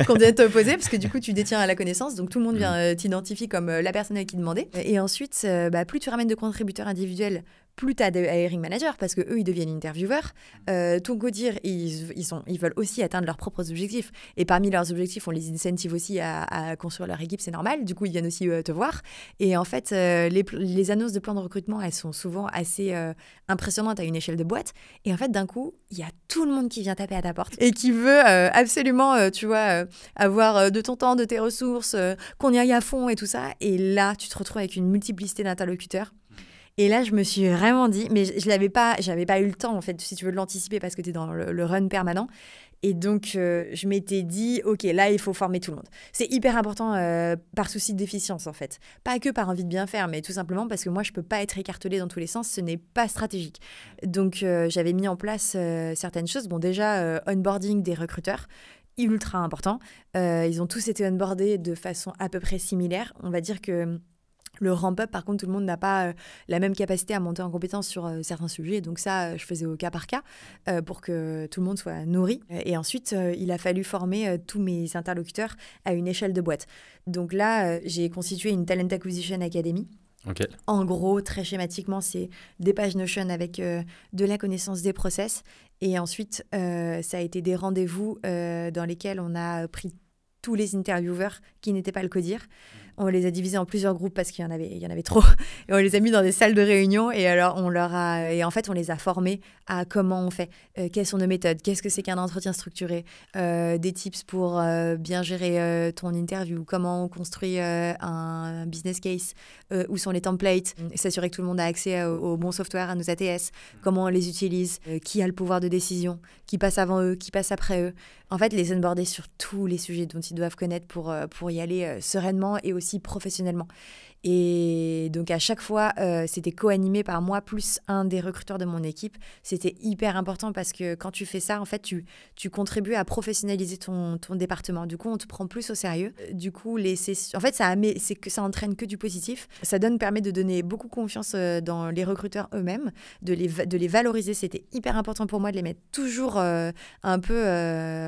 qu'on doit te poser, parce que du coup, tu détiens la connaissance. Donc, tout le monde vient t'identifier comme la personne à qui demander. Et ensuite, plus tu ramènes de contributeurs individuels, plus tu as des hiring managers, parce qu'eux, ils deviennent intervieweurs. Ton codir, ils veulent aussi atteindre leurs propres objectifs. Et parmi leurs objectifs, on les incentive aussi à construire leur équipe, c'est normal. Du coup, ils viennent aussi te voir. Et en fait, les annonces de plans de recrutement, elles sont souvent assez impressionnantes à une échelle de boîte. Et en fait, d'un coup, il y a tout le monde qui vient taper à ta porte et qui veut absolument, tu vois, avoir de ton temps, de tes ressources, qu'on y aille à fond et tout ça. Et là, tu te retrouves avec une multiplicité d'interlocuteurs. Et là, je me suis vraiment dit, mais j'avais pas eu le temps, en fait, si tu veux, de l'anticiper parce que tu es dans le run permanent. Et donc, je m'étais dit, OK, là, il faut former tout le monde. C'est hyper important par souci d'efficience, en fait. Pas que par envie de bien faire, mais tout simplement parce que moi, je peux pas être écartelée dans tous les sens. Ce n'est pas stratégique. Donc, j'avais mis en place certaines choses. Bon, déjà, onboarding des recruteurs. Ultra important. Ils ont tous été onboardés de façon à peu près similaire. On va dire que le ramp-up, par contre, tout le monde n'a pas la même capacité à monter en compétence sur certains sujets. Donc ça, je faisais au cas par cas pour que tout le monde soit nourri. Et ensuite, il a fallu former tous mes interlocuteurs à une échelle de boîte. Donc là, j'ai constitué une Talent Acquisition Academy. Okay. En gros, très schématiquement, c'est des pages Notion avec de la connaissance des process. Et ensuite, ça a été des rendez-vous dans lesquels on a pris tous les intervieweurs qui n'étaient pas le codir. On les a divisés en plusieurs groupes parce qu'il y en avait trop. Et on les a mis dans des salles de réunion. Et alors, et en fait, on les a formés à comment on fait, quelles sont nos méthodes, qu'est-ce que c'est qu'un entretien structuré, des tips pour bien gérer ton interview, comment on construit un business case, où sont les templates, s'assurer que tout le monde a accès au bon software, à nos ATS, comment on les utilise, qui a le pouvoir de décision, qui passe avant eux, qui passe après eux. En fait, les onboarder sur tous les sujets dont ils doivent connaître pour y aller sereinement et aussi professionnellement. Et donc, à chaque fois, c'était co-animé par moi plus un des recruteurs de mon équipe. C'était hyper important parce que quand tu fais ça, en fait, tu contribues à professionnaliser ton département. Du coup, on te prend plus au sérieux. Du coup, en fait, ça entraîne que du positif. Ça permet de donner beaucoup confiance dans les recruteurs eux-mêmes, de les valoriser. C'était hyper important pour moi de les mettre toujours un peu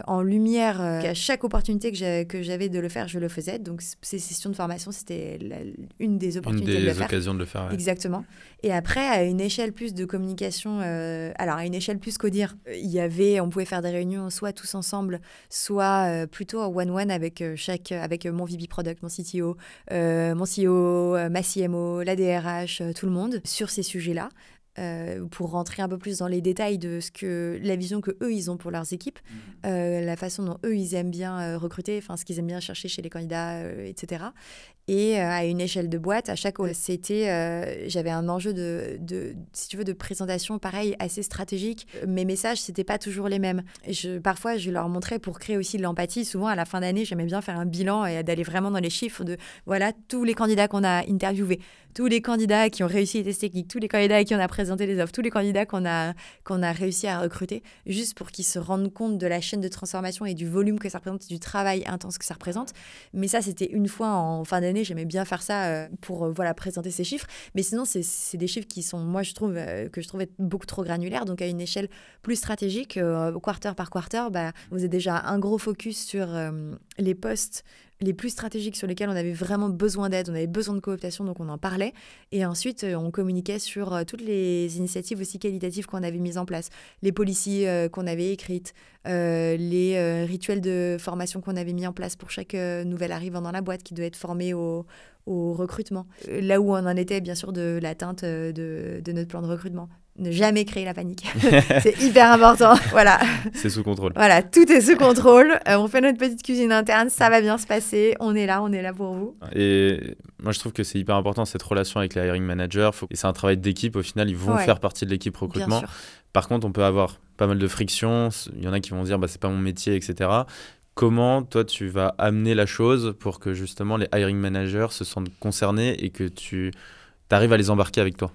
en lumière. À chaque opportunité que j'avais de le faire, je le faisais. Donc, ces sessions de formation, c'était une des opportunités de le faire. Occasions de le faire, ouais. Exactement. Et après, à une échelle plus de communication, alors à une échelle plus qu'au-dire, on pouvait faire des réunions soit tous ensemble, soit plutôt en one-one avec mon VP Product, mon CTO, mon CEO, ma CMO, la DRH, tout le monde, sur ces sujets-là. Pour rentrer un peu plus dans les détails de la vision que eux ils ont pour leurs équipes, la façon dont eux ils aiment bien recruter, enfin ce qu'ils aiment bien chercher chez les candidats, etc. Et à une échelle de boîte, à chaque j'avais un enjeu si tu veux, de présentation pareil assez stratégique. Mes messages c'était pas toujours les mêmes. Parfois je leur montrais pour créer aussi de l'empathie. Souvent à la fin d'année j'aimais bien faire un bilan et d'aller vraiment dans les chiffres de voilà tous les candidats qu'on a interviewés, tous les candidats qui ont réussi les tests techniques, tous les candidats à qui on a présenté les offres, tous les candidats qu'on a réussi à recruter, juste pour qu'ils se rendent compte de la chaîne de transformation et du volume que ça représente, du travail intense que ça représente. Mais ça, c'était une fois en fin d'année, j'aimais bien faire ça pour présenter ces chiffres. Mais sinon, c'est des chiffres qui sont, moi, je trouve être beaucoup trop granulaires. Donc, à une échelle plus stratégique, quarter par quarter, on faisait déjà un gros focus sur les postes les plus stratégiques sur lesquels on avait vraiment besoin d'aide, on avait besoin de cooptation, donc on en parlait. Et ensuite, on communiquait sur toutes les initiatives aussi qualitatives qu'on avait mises en place, les policies qu'on avait écrites, les rituels de formation qu'on avait mis en place pour chaque nouvel arrivant dans la boîte qui devait être formé au recrutement. Là où on en était, bien sûr, de l'atteinte de notre plan de recrutement. Ne jamais créer la panique. C'est hyper important. Voilà. C'est sous contrôle. Voilà, tout est sous contrôle. On fait notre petite cuisine interne, ça va bien se passer. On est là pour vous. Et moi, je trouve que c'est hyper important cette relation avec les hiring managers. Et c'est un travail d'équipe. Au final, ils vont faire partie de l'équipe recrutement. Par contre, on peut avoir pas mal de frictions. Il y en a qui vont dire c'est pas mon métier, etc. Comment, toi, tu vas amener la chose pour que justement les hiring managers se sentent concernés et que tu arrives à les embarquer avec toi?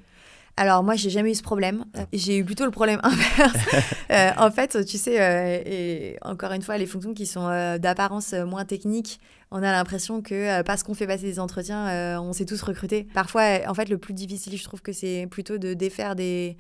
Alors moi, j'ai jamais eu ce problème. J'ai eu plutôt le problème inverse. En fait, tu sais, et encore une fois, les fonctions qui sont d'apparence moins techniques, on a l'impression que parce qu'on fait passer des entretiens, on s'est tous recrutés. Parfois, en fait, le plus difficile, je trouve que c'est plutôt de défaire des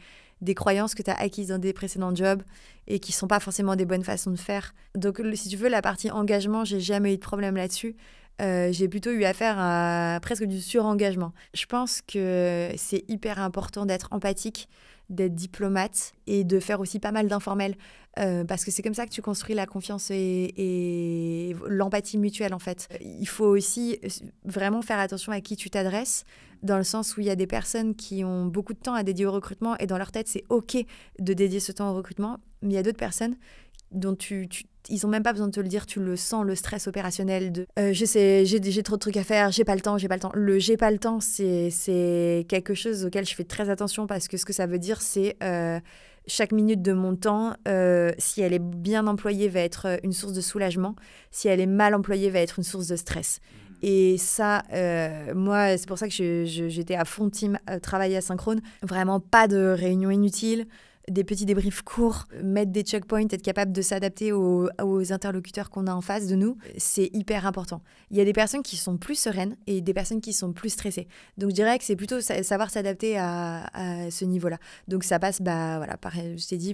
croyances que tu as acquises dans des précédents jobs et qui ne sont pas forcément des bonnes façons de faire. Donc, si tu veux, la partie engagement, j'ai jamais eu de problème là-dessus. J'ai plutôt eu affaire à presque du surengagement. Je pense que c'est hyper important d'être empathique, d'être diplomate et de faire aussi pas mal d'informel parce que c'est comme ça que tu construis la confiance et l'empathie mutuelle en fait. Il faut aussi vraiment faire attention à qui tu t'adresses dans le sens où il y a des personnes qui ont beaucoup de temps à dédier au recrutement et dans leur tête c'est ok de dédier ce temps au recrutement, mais il y a d'autres personnes dont ils n'ont même pas besoin de te le dire, tu le sens, le stress opérationnel de je sais, j'ai trop de trucs à faire, j'ai pas le temps. Le j'ai pas le temps, c'est quelque chose auquel je fais très attention parce que ce que ça veut dire, c'est chaque minute de mon temps, si elle est bien employée, va être une source de soulagement. Si elle est mal employée, va être une source de stress. Et ça, moi, c'est pour ça que j'étais à fond team travail asynchrone. Vraiment pas de réunions inutiles. Des petits débriefs courts, mettre des checkpoints, être capable de s'adapter aux interlocuteurs qu'on a en face de nous, c'est hyper important. Il y a des personnes qui sont plus sereines et des personnes qui sont plus stressées. Donc je dirais que c'est plutôt savoir s'adapter à ce niveau-là. Donc ça passe, pareil, je t'ai dit,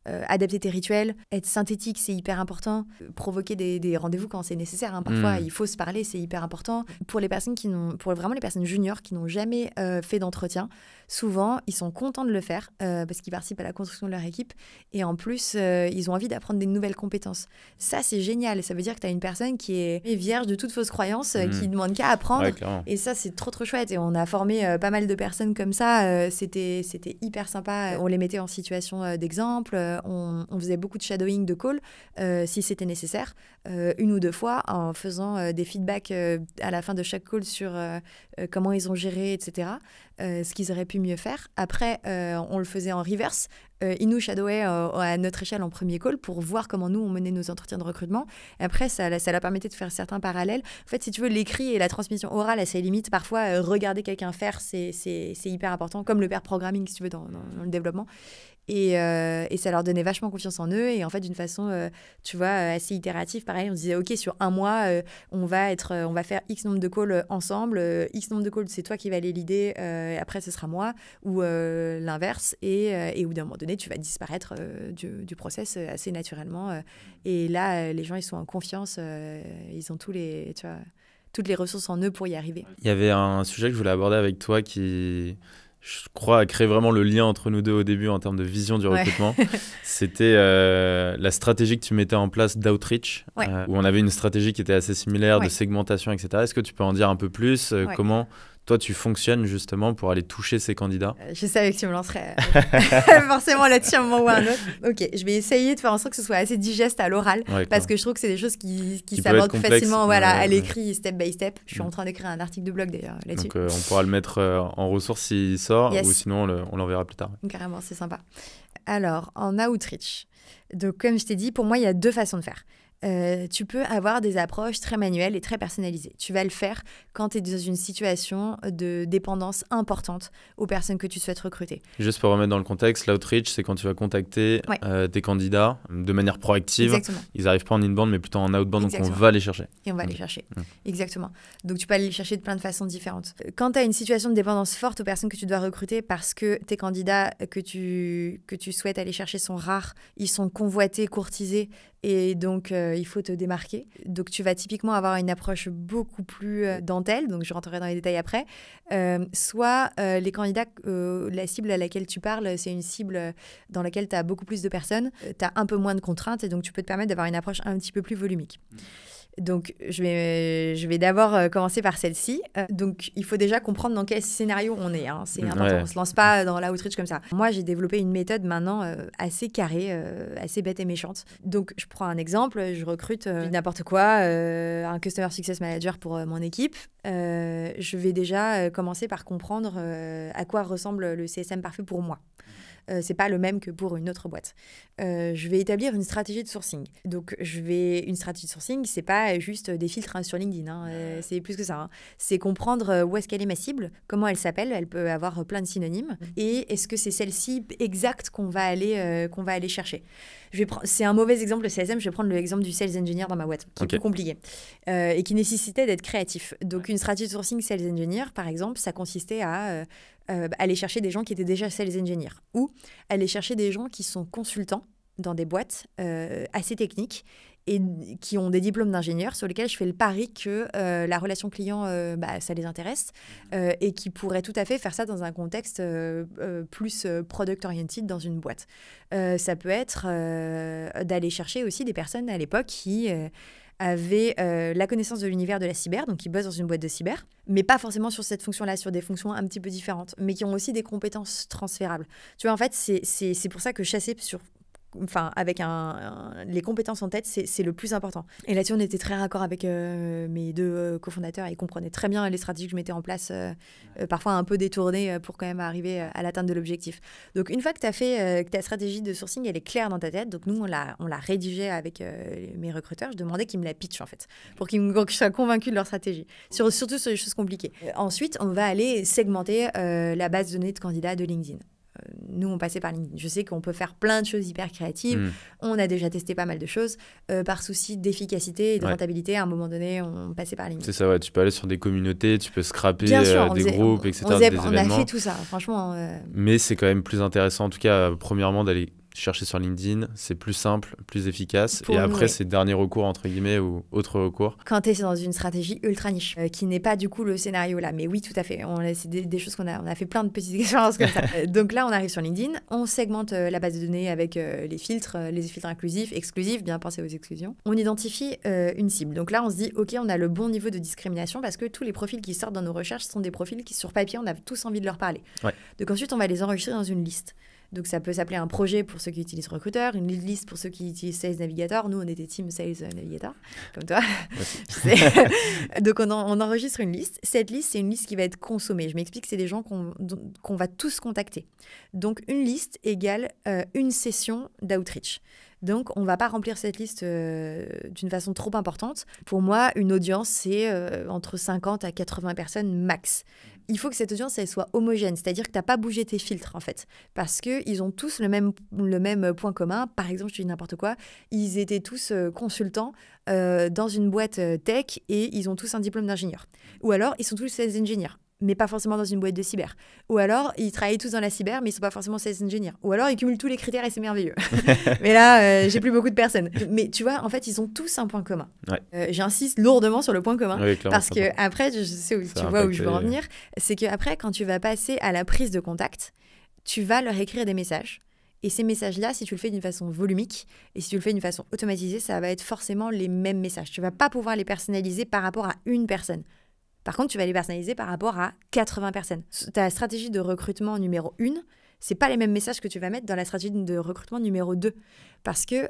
adapter tes rituels, être synthétique, c'est hyper important. Provoquer des rendez-vous quand c'est nécessaire. Hein. Parfois, il faut se parler, c'est hyper important. Pour les personnes pour vraiment les personnes juniors qui n'ont jamais fait d'entretien, souvent, ils sont contents de le faire parce qu'ils participent à la construction de leur équipe et en plus, ils ont envie d'apprendre des nouvelles compétences. Ça, c'est génial. Ça veut dire que tu as une personne qui est vierge de toute fausse croyance, qui ne demande qu'à apprendre. Ouais, et ça, c'est trop, trop chouette. Et on a formé pas mal de personnes comme ça. C'était hyper sympa. On les mettait en situation d'exemple. On faisait beaucoup de shadowing de call si c'était nécessaire, 1 ou 2 fois, en faisant des feedbacks à la fin de chaque call sur comment ils ont géré, etc. Ce qu'ils auraient pu mieux faire. Après, on le faisait en reverse. Ils nous shadowaient à notre échelle en premier call pour voir comment nous, on menait nos entretiens de recrutement. Et après, ça leur permettait de faire certains parallèles. En fait, si tu veux, l'écrit et la transmission orale, à ses limites, parfois, regarder quelqu'un faire, c'est hyper important, comme le pair programming, si tu veux, dans le développement. Et ça leur donnait vachement confiance en eux. Et en fait, d'une façon, tu vois, assez itérative, pareil, on se disait, OK, sur 1 mois, on va faire X nombre de calls ensemble. X nombre de calls, c'est toi qui vas les leader. Après, ce sera moi. Ou l'inverse. Et au bout d'un moment donné, tu vas disparaître du process assez naturellement. Et là, les gens, ils sont en confiance. Ils ont toutes les ressources en eux pour y arriver. Il y avait un sujet que je voulais aborder avec toi qui, je crois, a créé vraiment le lien entre nous deux au début en termes de vision du recrutement. C'était la stratégie que tu mettais en place d'outreach, où on avait une stratégie qui était assez similaire de segmentation, etc. Est-ce que tu peux en dire un peu plus comment toi, tu fonctionnes justement pour aller toucher ces candidats? Je savais que tu me lancerais forcément là-dessus à un moment ou à un autre. Ok, je vais essayer de faire en sorte que ce soit assez digeste à l'oral, parce que je trouve que c'est des choses qui s'abordent facilement à l'écrit, step by step. Je suis en train d'écrire un article de blog d'ailleurs là-dessus. Donc on pourra le mettre en ressource s'il sort, ou sinon on l'enverra plus tard. Carrément, c'est sympa. Alors, en outreach, donc comme je t'ai dit, pour moi, il y a 2 façons de faire. Tu peux avoir des approches très manuelles et très personnalisées. Tu vas le faire quand tu es dans une situation de dépendance importante aux personnes que tu souhaites recruter. Juste pour remettre dans le contexte, l'outreach, c'est quand tu vas contacter tes candidats de manière proactive. Exactement. Ils n'arrivent pas en inbound, mais plutôt en outbound, Exactement. donc on va les chercher. Et on va les chercher. Exactement. Donc tu peux aller les chercher de plein de façons différentes. Quand tu as une situation de dépendance forte aux personnes que tu dois recruter parce que tes candidats que tu souhaites aller chercher sont rares, ils sont convoités, courtisés, et donc il faut te démarquer. Donc tu vas typiquement avoir une approche beaucoup plus dentelle, donc je rentrerai dans les détails après. Soit les candidats, la cible à laquelle tu parles, c'est une cible dans laquelle tu as beaucoup plus de personnes, tu as un peu moins de contraintes, et donc tu peux te permettre d'avoir une approche un petit peu plus volumique. Donc, je vais d'abord commencer par celle-ci. Donc, il faut déjà comprendre dans quel scénario on est. C'est important. On ne se lance pas dans l'outreach comme ça. Moi, j'ai développé une méthode maintenant assez carrée, assez bête et méchante. Donc, je prends un exemple. Je recrute n'importe quoi, un Customer Success Manager pour mon équipe. Je vais déjà commencer par comprendre à quoi ressemble le CSM parfait pour moi. C'est pas le même que pour une autre boîte. Je vais établir une stratégie de sourcing. Donc, une stratégie de sourcing, c'est pas juste des filtres sur LinkedIn. C'est plus que ça. C'est comprendre où est-ce qu'elle est ma cible, comment elle s'appelle. Elle peut avoir plein de synonymes. Et est-ce que c'est celle-ci exacte qu'on va aller chercher. C'est un mauvais exemple, le CSM. Je vais prendre l'exemple du sales engineer dans ma boîte, qui est plus compliqué et qui nécessitait d'être créatif. Donc, une stratégie de sourcing sales engineer, par exemple, ça consistait à aller chercher des gens qui étaient déjà sales engineers ou aller chercher des gens qui sont consultants dans des boîtes assez techniques et qui ont des diplômes d'ingénieurs sur lesquels je fais le pari que la relation client, ça les intéresse et qui pourraient tout à fait faire ça dans un contexte plus product-oriented dans une boîte. Ça peut être d'aller chercher aussi des personnes à l'époque qui avaient la connaissance de l'univers de la cyber, donc qui bossent dans une boîte de cyber, mais pas forcément sur cette fonction-là, sur des fonctions un petit peu différentes, mais qui ont aussi des compétences transférables. Tu vois, en fait, c'est pour ça que chasser avec les compétences en tête, c'est le plus important. Et là-dessus, on était très raccord avec mes 2 cofondateurs. Ils comprenaient très bien les stratégies que je mettais en place, parfois un peu détournées pour quand même arriver à l'atteinte de l'objectif. Donc, une fois que tu as fait que ta stratégie de sourcing, elle est claire dans ta tête, donc nous, on l'a rédigée avec mes recruteurs. Je demandais qu'ils me la pitchent, en fait, pour que je sois convaincue de leur stratégie, surtout sur les choses compliquées. Ensuite, on va aller segmenter la base de données de candidats de LinkedIn. Nous, on passait par LinkedIn. Je sais qu'on peut faire plein de choses hyper créatives. On a déjà testé pas mal de choses. Par souci d'efficacité et de rentabilité, à un moment donné, on passait par LinkedIn. C'est ça, tu peux aller sur des communautés, tu peux scraper des groupes, etc. On a fait tout ça, franchement. Mais c'est quand même plus intéressant, en tout cas, premièrement, d'aller chercher sur LinkedIn, c'est plus simple, plus efficace. Pour et nous, après, ouais. c'est dernier recours, entre guillemets, ou autre recours. Quand tu es dans une stratégie ultra niche, qui n'est pas du coup le scénario là. Mais oui, tout à fait. C'est des choses on a fait plein de petites expériences comme ça. Donc là, on arrive sur LinkedIn, on segmente la base de données avec les filtres inclusifs, exclusifs, bien penser aux exclusions. On identifie une cible. Donc là, on se dit, OK, on a le bon niveau de discrimination parce que tous les profils qui sortent dans nos recherches sont des profils qui, sur papier, on a tous envie de leur parler. Ouais. Donc ensuite, on va les enregistrer dans une liste. Donc, ça peut s'appeler un projet pour ceux qui utilisent Recruiter, une liste pour ceux qui utilisent Sales Navigator. Nous, on était Team Sales Navigator, comme toi. Donc, on enregistre une liste. Cette liste, c'est une liste qui va être consommée. Je m'explique, c'est des gens qu'on va tous contacter. Donc, une liste égale une session d'outreach. Donc, on ne va pas remplir cette liste d'une façon trop importante. Pour moi, une audience, c'est entre 50 à 80 personnes max. Il faut que cette audience, elle soit homogène, c'est-à-dire que tu n'as pas bougé tes filtres, en fait. Parce qu'ils ont tous le même point commun. Par exemple, je te dis n'importe quoi, ils étaient tous consultants dans une boîte tech et ils ont tous un diplôme d'ingénieur. Ou alors, ils sont tous sales engineers, mais pas forcément dans une boîte de cyber. Ou alors, ils travaillent tous dans la cyber, mais ils ne sont pas forcément sales engineers. Ou alors, ils cumulent tous les critères et c'est merveilleux. Mais là, j'ai plus beaucoup de personnes. Mais tu vois, en fait, ils ont tous un point commun. Ouais. J'insiste lourdement sur le point commun. Oui, parce que après, je sais où tu vois où je veux en venir. C'est qu'après, quand tu vas passer à la prise de contact, tu vas leur écrire des messages. Et ces messages-là, si tu le fais d'une façon volumique et si tu le fais d'une façon automatisée, ça va être forcément les mêmes messages. Tu ne vas pas pouvoir les personnaliser par rapport à une personne. Par contre, tu vas les personnaliser par rapport à 80 personnes. Ta stratégie de recrutement numéro 1, c'est pas les mêmes messages que tu vas mettre dans la stratégie de recrutement numéro 2. Parce que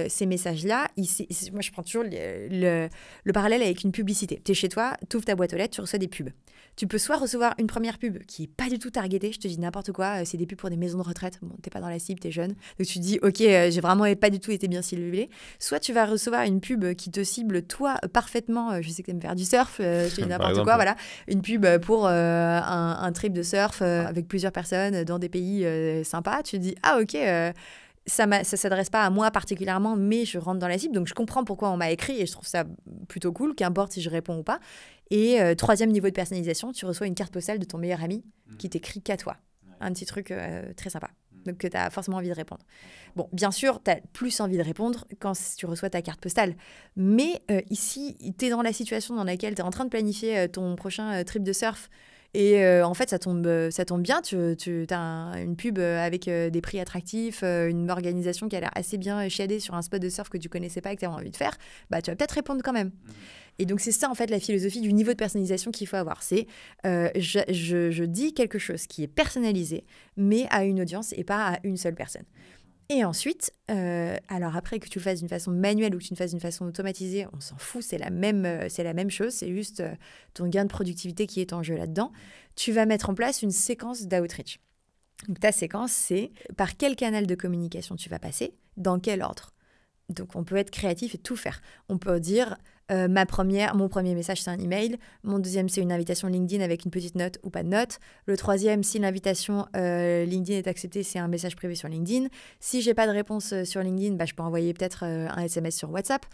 ces messages-là, moi je prends toujours le parallèle avec une publicité. Tu es chez toi, tu ouvres ta boîte aux lettres, tu reçois des pubs. Tu peux soit recevoir une première pub qui n'est pas du tout targetée, je te dis n'importe quoi, c'est des pubs pour des maisons de retraite, bon, t'es pas dans la cible, t'es jeune, donc tu te dis ok, j'ai vraiment pas du tout été bien ciblé. Soit tu vas recevoir une pub qui te cible toi parfaitement, je sais que t'aimes faire du surf, je te dis n'importe quoi, voilà, une pub pour un trip de surf avec plusieurs personnes dans des pays sympas, tu te dis ah ok, ça ne s'adresse pas à moi particulièrement, mais je rentre dans la cible, donc je comprends pourquoi on m'a écrit et je trouve ça plutôt cool, qu'importe si je réponds ou pas. Et troisième niveau de personnalisation, tu reçois une carte postale de ton meilleur ami qui t'écrit qu'à toi. Un petit truc très sympa, donc que tu as forcément envie de répondre. Bon, bien sûr, tu as plus envie de répondre quand tu reçois ta carte postale, mais ici, tu es dans la situation dans laquelle tu es en train de planifier ton prochain trip de surf. Et en fait, ça tombe bien. Tu as une pub avec des prix attractifs, une organisation qui a l'air assez bien chiadée sur un spot de surf que tu connaissais pas et que tu avais envie de faire. Bah, tu vas peut-être répondre quand même. Et donc, c'est ça, en fait, la philosophie du niveau de personnalisation qu'il faut avoir. C'est je dis quelque chose qui est personnalisé, mais à une audience et pas à une seule personne. Et ensuite, alors après que tu le fasses d'une façon manuelle ou que tu le fasses d'une façon automatisée, on s'en fout, c'est la même chose, c'est juste ton gain de productivité qui est en jeu là-dedans. Tu vas mettre en place une séquence d'outreach. Donc ta séquence, c'est par quel canal de communication tu vas passer, dans quel ordre. Donc on peut être créatif et tout faire. On peut dire mon premier message c'est un email, mon deuxième c'est une invitation LinkedIn avec une petite note ou pas de note, le troisième si l'invitation LinkedIn est acceptée c'est un message privé sur LinkedIn, si j'ai pas de réponse sur LinkedIn je peux envoyer peut-être un SMS sur WhatsApp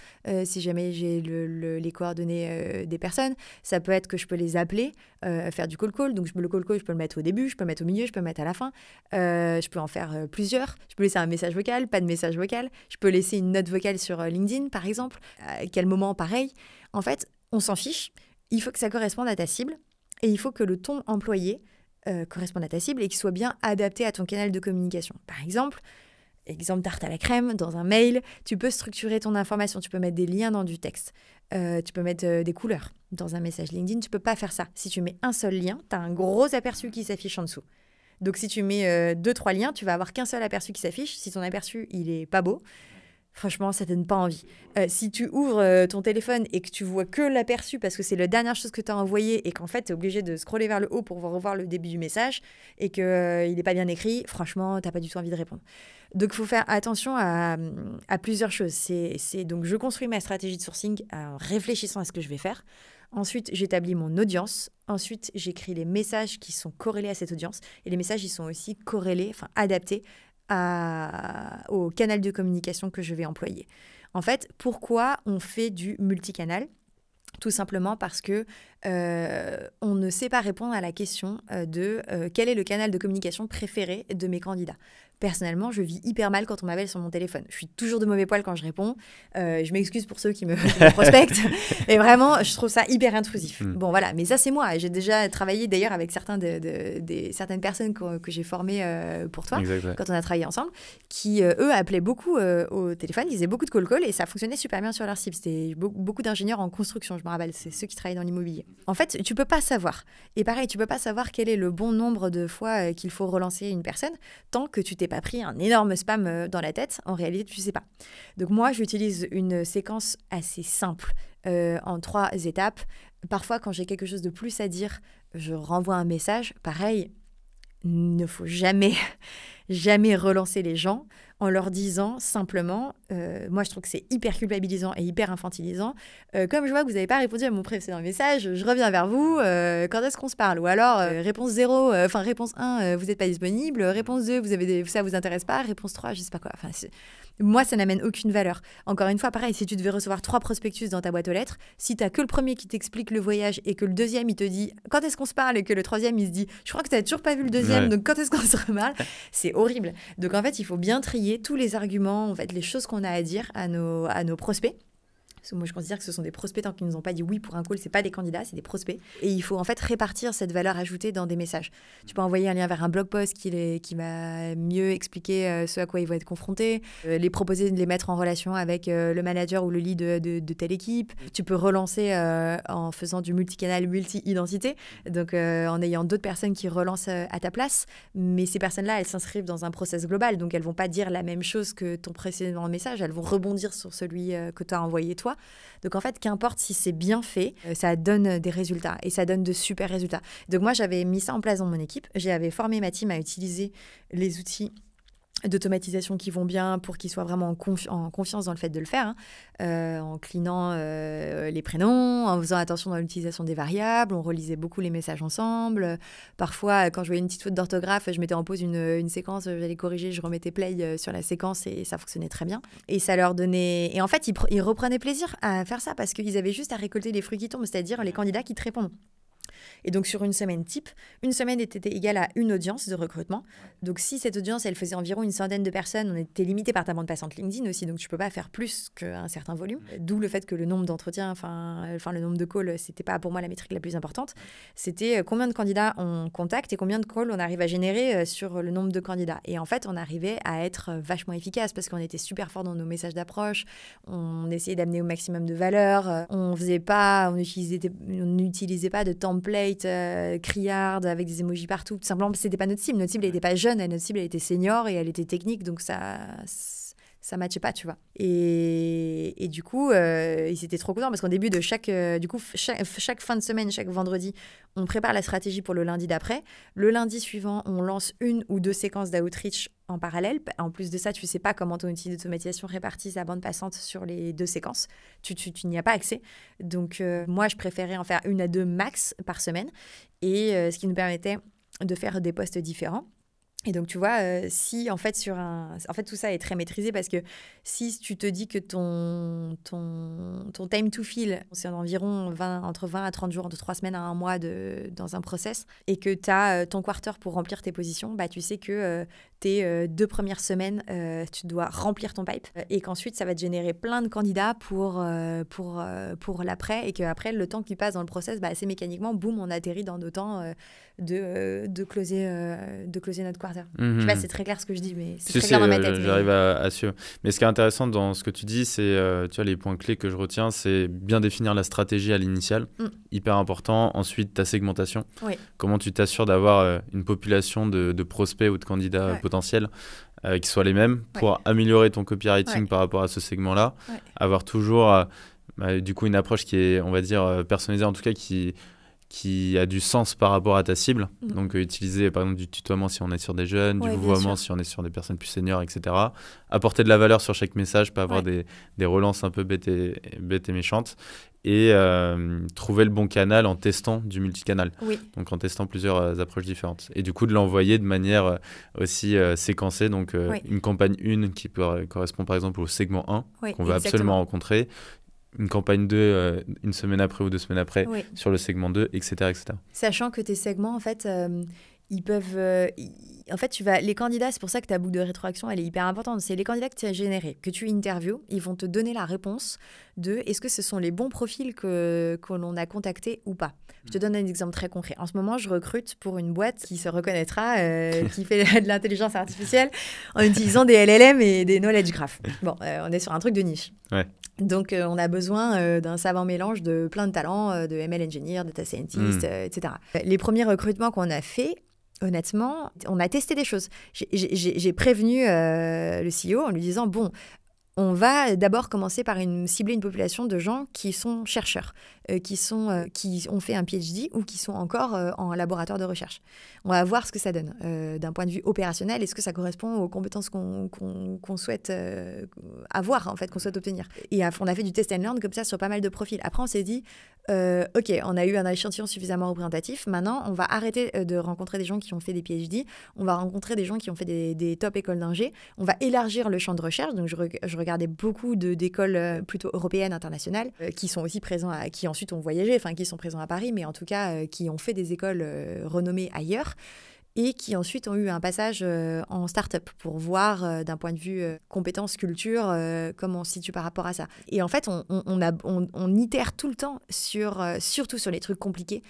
si jamais j'ai les coordonnées des personnes, ça peut être que je peux les appeler, faire du call, donc le call je peux le mettre au début, je peux le mettre au milieu, je peux le mettre à la fin, je peux en faire plusieurs, je peux laisser un message vocal, pas de message vocal, je peux laisser une note vocale sur LinkedIn par exemple, à quel moment pareil. En fait, on s'en fiche. Il faut que ça corresponde à ta cible et il faut que le ton employé corresponde à ta cible et qu'il soit bien adapté à ton canal de communication. Par exemple tarte à la crème, dans un mail, tu peux structurer ton information, tu peux mettre des liens dans du texte, tu peux mettre des couleurs. Dans un message LinkedIn, tu peux pas faire ça. Si tu mets un seul lien, tu as un gros aperçu qui s'affiche en dessous. Donc si tu mets 2-3 liens, tu vas avoir qu'un seul aperçu qui s'affiche. Si ton aperçu, il est pas beau, franchement, ça ne donne pas envie. Si tu ouvres ton téléphone et que tu vois que l'aperçu parce que c'est la dernière chose que tu as envoyé et qu'en fait, tu es obligé de scroller vers le haut pour revoir le début du message et qu'il n'est pas bien écrit, franchement, tu n'as pas du tout envie de répondre. Donc, il faut faire attention à plusieurs choses. Donc, je construis ma stratégie de sourcing en réfléchissant à ce que je vais faire. Ensuite, j'établis mon audience. Ensuite, j'écris les messages qui sont corrélés à cette audience. Et les messages, ils sont aussi corrélés, adaptés au canal de communication que je vais employer. En fait, pourquoi on fait du multicanal ? Tout simplement parce que on ne sait pas répondre à la question de quel est le canal de communication préféré de mes candidats. Personnellement, je vis hyper mal quand on m'appelle sur mon téléphone. Je suis toujours de mauvais poil quand je réponds. Je m'excuse pour ceux qui me prospectent. Et vraiment, je trouve ça hyper intrusif. Bon, voilà. Mais ça, c'est moi. J'ai déjà travaillé d'ailleurs avec certaines personnes que j'ai formées pour toi, quand on a travaillé ensemble, qui, eux, appelaient beaucoup au téléphone. Ils faisaient beaucoup de call et ça fonctionnait super bien sur leur cible. C'était beaucoup d'ingénieurs en construction, je me rappelle. C'est ceux qui travaillent dans l'immobilier. En fait, tu peux pas savoir. Et pareil, tu peux pas savoir quel est le bon nombre de fois qu'il faut relancer une personne tant que tu t'es pas pris un énorme spam dans la tête. En réalité, tu sais pas. Donc moi, j'utilise une séquence assez simple en 3 étapes. Parfois, quand j'ai quelque chose de plus à dire, je renvoie un message. Pareil, il ne faut jamais relancer les gens en leur disant simplement, moi je trouve que c'est hyper culpabilisant et hyper infantilisant, comme je vois que vous n'avez pas répondu à mon précédent message, je reviens vers vous, quand est-ce qu'on se parle? Ou alors, réponse 0, réponse 1, vous n'êtes pas disponible, réponse 2, ça vous intéresse pas, réponse 3, je sais pas quoi. Moi, ça n'amène aucune valeur. Encore une fois, pareil, si tu devais recevoir 3 prospectus dans ta boîte aux lettres, si tu n'as que le premier qui t'explique le voyage et que le deuxième, il te dit quand est-ce qu'on se parle et que le troisième, il se dit je crois que tu n'as toujours pas vu le deuxième, donc quand est-ce qu'on se reparle? C'est horrible. Donc en fait, il faut bien trier tous les arguments, en fait, les choses qu'on a à dire à nos prospects. Parce que moi, je considère que ce sont des prospects tant qu'ils ne nous ont pas dit oui pour un call, c'est pas des candidats, c'est des prospects. Et il faut en fait répartir cette valeur ajoutée dans des messages. Tu peux envoyer un lien vers un blog post qui va mieux expliquer ce à quoi ils vont être confrontés, les proposer de les mettre en relation avec le manager ou le lead de telle équipe. Tu peux relancer en faisant du multicanal, multi-identité, donc en ayant d'autres personnes qui relancent à ta place. Mais ces personnes-là, elles s'inscrivent dans un process global, donc elles vont pas dire la même chose que ton précédent message, elles vont rebondir sur celui que tu as envoyé toi. Donc en fait, qu'importe si c'est bien fait, ça donne des résultats et ça donne de super résultats. Donc moi, j'avais mis ça en place dans mon équipe. J'avais formé ma team à utiliser les outils d'automatisation qui vont bien pour qu'ils soient vraiment en confiance dans le fait de le faire, en cleanant les prénoms, en faisant attention dans l'utilisation des variables, on relisait beaucoup les messages ensemble. Parfois, quand je voyais une petite faute d'orthographe, je mettais en pause une séquence, j'allais corriger, je remettais play sur la séquence et ça fonctionnait très bien. Et ça leur donnait... Et en fait, ils reprenaient plaisir à faire ça parce qu'ils avaient juste à récolter les fruits qui tombent, c'est-à-dire les candidats qui te répondent. Et donc, sur une semaine type, une semaine était égale à une audience de recrutement. Donc, si cette audience, elle faisait environ une centaine de personnes, on était limité par ta bande passante LinkedIn aussi. Donc, tu ne peux pas faire plus qu'un certain volume. D'où le fait que le nombre d'entretiens, le nombre de calls, ce n'était pas pour moi la métrique la plus importante. C'était combien de candidats on contacte et combien de calls on arrive à générer sur le nombre de candidats. Et en fait, on arrivait à être vachement efficace parce qu'on était super fort dans nos messages d'approche. On essayait d'amener au maximum de valeur. On n'utilisait pas de template criarde avec des emojis partout. Tout simplement, c'était pas notre cible. Notre cible, elle n'était pas jeune, notre cible, elle était senior et elle était technique, donc ça matchait pas, tu vois. Et du coup, ils étaient trop contents parce qu'en début de chaque fin de semaine, chaque vendredi, on prépare la stratégie pour le lundi d'après. Le lundi suivant, on lance 1 ou 2 séquences d'outreach en parallèle. En plus de ça, tu sais pas comment ton outil d'automatisation répartit sa bande passante sur les 2 séquences. Tu n'y as pas accès. Donc, moi, je préférais en faire 1 à 2 max par semaine. Et ce qui nous permettait de faire des posts différents. Et donc, tu vois, si en fait, tout ça est très maîtrisé parce que si tu te dis que ton time to fill, c'est environ entre 20 à 30 jours, de 3 semaines à 1 mois dans un process, et que tu as ton quarter pour remplir tes positions, bah, tu sais que tes 2 premières semaines, tu dois remplir ton pipe et qu'ensuite, ça va te générer plein de candidats pour l'après et qu'après, le temps qui passe dans le process, bah, assez mécaniquement, boum, on atterrit dans nos temps de closer notre quarter. Je sais pas si c'est très clair ce que je dis, mais c'est très clair dans ma tête. J'arrive à suivre. Mais ce qui est intéressant dans ce que tu dis, c'est tu vois, les points clés que je retiens, c'est bien définir la stratégie à l'initial, hyper important. Ensuite, ta segmentation. Oui. Comment tu t'assures d'avoir une population de prospects ou de candidats potentiels qui soient les mêmes pour améliorer ton copywriting par rapport à ce segment-là. Avoir toujours du coup une approche qui est, on va dire, personnalisée, en tout cas qui a du sens par rapport à ta cible. Donc, utiliser par exemple du tutoiement si on est sur des jeunes, du vouvoiement si on est sur des personnes plus seniors, etc. Apporter de la valeur sur chaque message, pas avoir des relances un peu bêtes et méchantes. Et trouver le bon canal en testant du multicanal. Donc, en testant plusieurs approches différentes. Et du coup, de l'envoyer de manière aussi séquencée. Donc, une campagne 1 qui correspond par exemple au segment 1 qu'on veut absolument rencontrer. Une campagne 2 une semaine après ou 2 semaines après sur le segment 2, etc. Sachant que tes segments, en fait, ils peuvent... En fait, les candidats, c'est pour ça que ta boucle de rétroaction, elle est hyper importante. C'est les candidats que tu as générés, que tu interviews, ils vont te donner la réponse de est-ce que ce sont les bons profils que l'on a contactés ou pas. Je te donne un exemple très concret. En ce moment, je recrute pour une boîte qui se reconnaîtra, qui fait de l'intelligence artificielle en utilisant des LLM et des knowledge graph. Bon, on est sur un truc de niche. Ouais. Donc, on a besoin d'un savant mélange de plein de talents, de ML engineer, data scientist, etc. Les premiers recrutements qu'on a faits, honnêtement, on a testé des choses. J'ai prévenu le CEO en lui disant, bon, on va d'abord commencer par cibler une population de gens qui sont chercheurs, qui ont fait un PhD ou qui sont encore en laboratoire de recherche. On va voir ce que ça donne. D'un point de vue opérationnel, est-ce que ça correspond aux compétences qu'on souhaite avoir, en fait, qu'on souhaite obtenir. Et on a fait du test and learn comme ça sur pas mal de profils. Après, on s'est dit, OK, on a eu un échantillon suffisamment représentatif. Maintenant, on va arrêter de rencontrer des gens qui ont fait des PhD. On va rencontrer des gens qui ont fait des top écoles d'ingé. On va élargir le champ de recherche. Donc, je regardais beaucoup d'écoles plutôt européennes, internationales, qui sont aussi présents, qui ensuite ont voyagé, enfin qui sont présents à Paris, mais en tout cas qui ont fait des écoles renommées ailleurs et qui ensuite ont eu un passage en start-up pour voir d'un point de vue compétences, culture, comment on se situe par rapport à ça. Et en fait, on itère tout le temps surtout sur les trucs compliqués,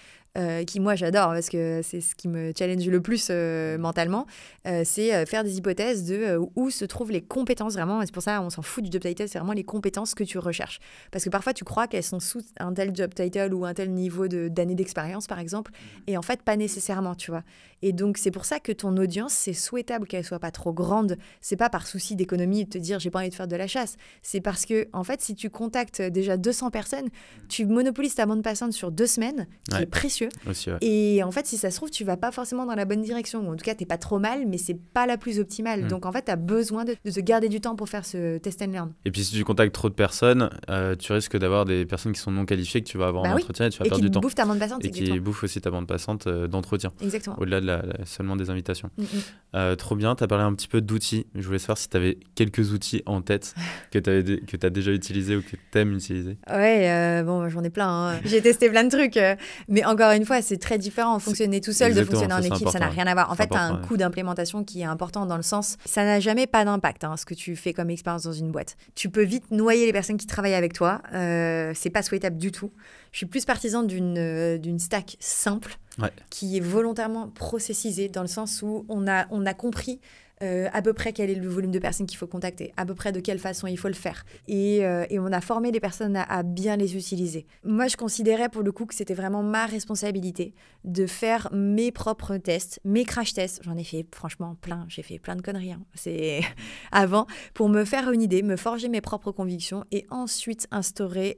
qui moi j'adore parce que c'est ce qui me challenge le plus mentalement, c'est faire des hypothèses de où se trouvent les compétences vraiment, et c'est pour ça on s'en fout du job title, c'est vraiment les compétences que tu recherches. Parce que parfois tu crois qu'elles sont sous un tel job title ou un tel niveau d'années d'expérience par exemple, et en fait pas nécessairement, tu vois. Et donc c'est pour ça que ton audience, c'est souhaitable qu'elle soit pas trop grande. C'est pas par souci d'économie de te dire j'ai pas envie de faire de la chasse, c'est parce que en fait si tu contactes déjà 200 personnes, tu monopolises ta bande passante sur 2 semaines, qui est précieux. Aussi, ouais. Et en fait, si ça se trouve, tu vas pas forcément dans la bonne direction. Ou en tout cas, t'es pas trop mal, mais c'est pas la plus optimale. Donc en fait, tu as besoin de te garder du temps pour faire ce test and learn. Et puis si tu contactes trop de personnes, tu risques d'avoir des personnes qui sont non qualifiées que tu vas avoir en entretien et tu vas perdre du temps. Et qui bouffent ta bande passante. Et qui bouffent aussi ta bande passante d'entretien. Exactement. Au-delà de seulement des invitations. Trop bien, tu as parlé un petit peu d'outils. Je voulais savoir si tu avais quelques outils en tête que tu as déjà utilisés ou que tu aimes utiliser. Ouais, bon, j'en ai plein. Hein. J'ai testé plein de trucs. Mais encore une fois, c'est très différent. Fonctionner tout seul, de fonctionner en équipe, ça n'a rien à voir. En fait, tu as un coût d'implémentation qui est important dans le sens, ça n'a jamais pas d'impact, ce que tu fais comme expérience dans une boîte. Tu peux vite noyer les personnes qui travaillent avec toi. C'est pas souhaitable du tout. Je suis plus partisan d'une stack simple, qui est volontairement processisée dans le sens où on a compris à peu près quel est le volume de personnes qu'il faut contacter, à peu près de quelle façon il faut le faire. Et on a formé les personnes à bien les utiliser. Moi, je considérais pour le coup que c'était vraiment ma responsabilité de faire mes propres tests, mes crash tests. J'en ai fait franchement plein, j'ai fait plein de conneries. C'est avant, pour me faire une idée, me forger mes propres convictions et ensuite instaurer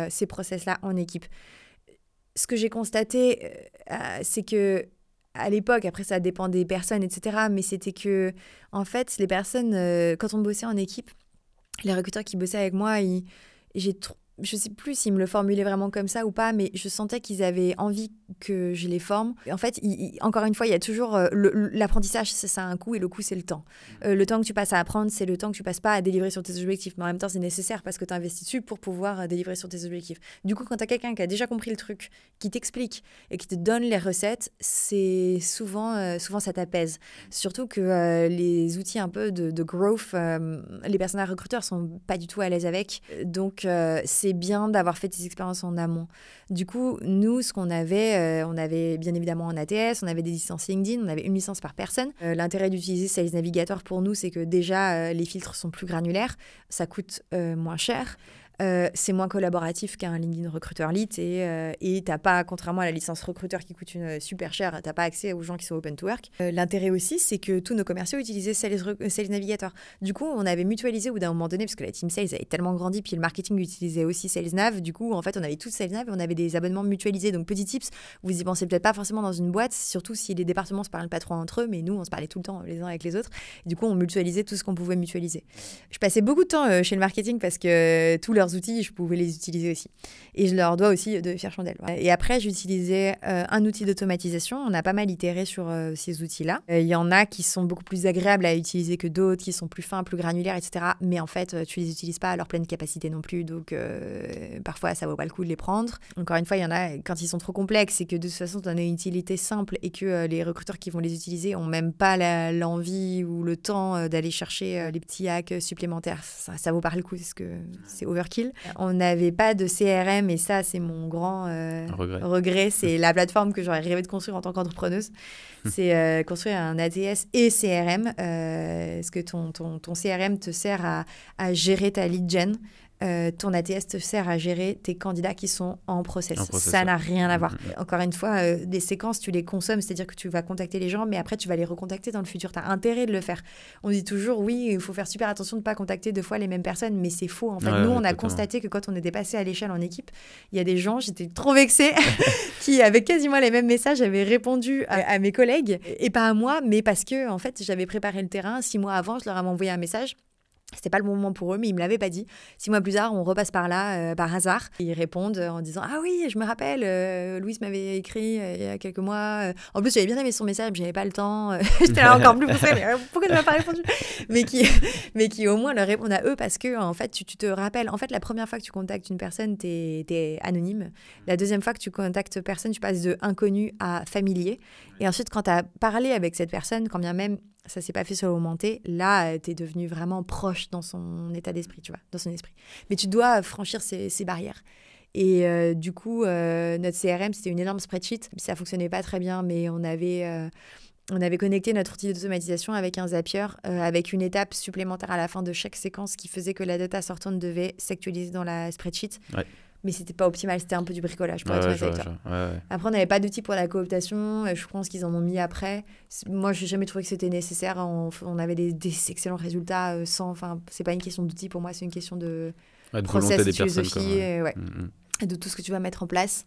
ces process-là en équipe. Ce que j'ai constaté, c'est que à l'époque, après ça dépend des personnes, etc. Mais c'était que, en fait, les personnes, quand on bossait en équipe, les recruteurs qui bossaient avec moi, je sais plus s'ils me le formulaient vraiment comme ça ou pas, mais je sentais qu'ils avaient envie que je les forme. En fait, encore une fois, il y a toujours l'apprentissage, ça a un coût et le coût, c'est le temps. Le temps que tu passes à apprendre, c'est le temps que tu passes pas à délivrer sur tes objectifs. Mais en même temps, c'est nécessaire parce que tu investis dessus pour pouvoir délivrer sur tes objectifs. Du coup, quand tu as quelqu'un qui a déjà compris le truc, qui t'explique et qui te donne les recettes, c'est souvent ça t'apaise. Surtout que les outils un peu de growth, les personnes recruteurs sont pas du tout à l'aise avec. Donc, c'est bien d'avoir fait des expériences en amont. Du coup, nous, ce qu'on avait, on avait bien évidemment un ATS, on avait des licences LinkedIn, on avait une licence par personne. L'intérêt d'utiliser Sales Navigator pour nous, c'est que déjà, les filtres sont plus granulaires, ça coûte moins cher. C'est moins collaboratif qu'un LinkedIn recruteur lead et t'as pas, contrairement à la licence recruteur qui coûte super cher, t'as pas accès aux gens qui sont open to work. L'intérêt aussi, c'est que tous nos commerciaux utilisaient Sales Navigator. Du coup, on avait mutualisé au bout d'un moment donné, parce que la team sales avait tellement grandi, puis le marketing utilisait aussi Sales Nav. Du coup, en fait, on avait tous Sales Nav et on avait des abonnements mutualisés. Donc, petit tips, vous y pensez peut-être pas forcément dans une boîte, surtout si les départements se parlent pas trop entre eux, mais nous, on se parlait tout le temps les uns avec les autres. Du coup, on mutualisait tout ce qu'on pouvait mutualiser. Je passais beaucoup de temps chez le marketing parce que tous leurs leurs outils, je pouvais les utiliser aussi. Et je leur dois aussi de faire chandelle. Voilà. Et après, j'utilisais un outil d'automatisation. On a pas mal itéré sur ces outils-là. Il y en a qui sont beaucoup plus agréables à utiliser que d'autres, qui sont plus fins, plus granulaires, etc. Mais en fait, tu les utilises pas à leur pleine capacité non plus. Donc, parfois, ça vaut pas le coup de les prendre. Encore une fois, il y en a, quand ils sont trop complexes et que de toute façon, tu en as une utilité simple et que les recruteurs qui vont les utiliser ont même pas l'envie ou le temps d'aller chercher les petits hacks supplémentaires. Ça vaut pas le coup parce que c'est overkill. On n'avait pas de CRM et ça, c'est mon grand regret. C'est la plateforme que j'aurais rêvé de construire en tant qu'entrepreneuse. C'est construire un ATS et CRM. Parce que ton CRM te sert à gérer ta lead gen. Ton ATS te sert à gérer tes candidats qui sont en process. Ça n'a rien à voir. Encore une fois, des séquences, tu les consommes, c'est-à-dire que tu vas contacter les gens, mais après, tu vas les recontacter dans le futur. Tu as intérêt de le faire. On dit toujours, oui, il faut faire super attention de ne pas contacter 2 fois les mêmes personnes, mais c'est faux. En fait, nous, on a constaté que quand on était passé à l'échelle en équipe, il y a des gens, j'étais trop vexée, qui, avec quasiment les mêmes messages, avaient répondu à mes collègues, et pas à moi, mais parce que, en fait, j'avais préparé le terrain. 6 mois avant, je leur avais envoyé un message. C'était pas le bon moment pour eux, mais ils me l'avaient pas dit. 6 mois plus tard, on repasse par là, par hasard. Ils répondent en disant « Ah oui, je me rappelle, Louise m'avait écrit il y a quelques mois. En plus, j'avais bien aimé son message, mais j'avais pas le temps. J'étais là encore plus frustrée, mais pourquoi tu m'as pas répondu ?» mais qui au moins leur répondent à eux parce que, en fait, tu te rappelles. En fait, la première fois que tu contactes une personne, t'es anonyme. La deuxième fois que tu contactes personne, tu passes de inconnu à familier. Et ensuite, quand tu as parlé avec cette personne, quand bien même ça s'est pas fait sur le moment T, là, tu es devenu vraiment proche dans son état d'esprit, tu vois, dans son esprit. Mais tu dois franchir ces barrières. Et du coup, notre CRM, c'était une énorme spreadsheet. Ça fonctionnait pas très bien, mais on avait connecté notre outil d'automatisation avec un Zapier, avec une étape supplémentaire à la fin de chaque séquence qui faisait que la data sortante devait s'actualiser dans la spreadsheet. Ouais. Mais c'était pas optimal, c'était un peu du bricolage pour être honnête avec toi. Après, on n'avait pas d'outils pour la cooptation, je pense qu'ils en ont mis après. Moi, j'ai jamais trouvé que c'était nécessaire. On avait des excellents résultats sans. Enfin, c'est pas une question d'outils pour moi, c'est une question de process, de philosophie, et de tout ce que tu vas mettre en place.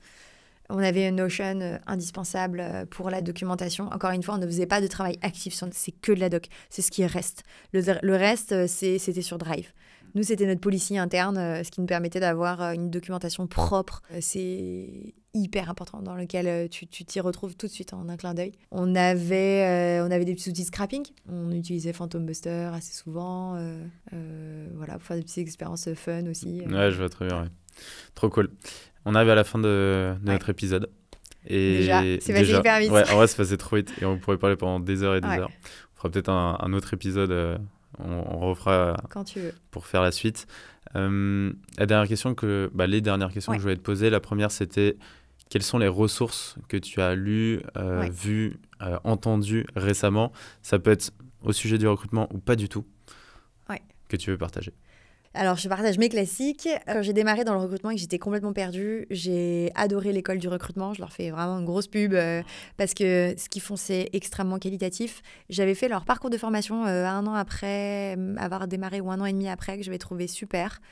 On avait une Notion indispensable pour la documentation. Encore une fois, on ne faisait pas de travail actif, c'est que de la doc. C'est ce qui reste. Le reste, c'était sur Drive. Nous, c'était notre policy interne, ce qui nous permettait d'avoir une documentation propre. C'est hyper important, dans lequel tu t'y retrouves tout de suite en un clin d'œil. On avait des petits outils de scrapping. On utilisait Phantom Buster assez souvent. Voilà, pour faire des petites expériences fun aussi. Ouais, je vois très bien. Ouais. Trop cool. On arrive à la fin de notre épisode. Et déjà, c'est passé hyper vite. Ouais, en vrai, c'est passé trop vite. Et on pourrait parler pendant des heures et des heures. On fera peut-être un autre épisode... On refera quand tu veux. Pour faire la suite. Les dernières questions que je voulais te poser, la première, c'était quelles sont les ressources que tu as lues, vues, entendues récemment. Ça peut être au sujet du recrutement ou pas du tout, que tu veux partager. Alors, je partage mes classiques. Quand j'ai démarré dans le recrutement et que j'étais complètement perdue, j'ai adoré l'école du recrutement. Je leur fais vraiment une grosse pub parce que ce qu'ils font, c'est extrêmement qualitatif. J'avais fait leur parcours de formation 1 an après avoir démarré ou 1 an et demi après, que j'avais trouvé super.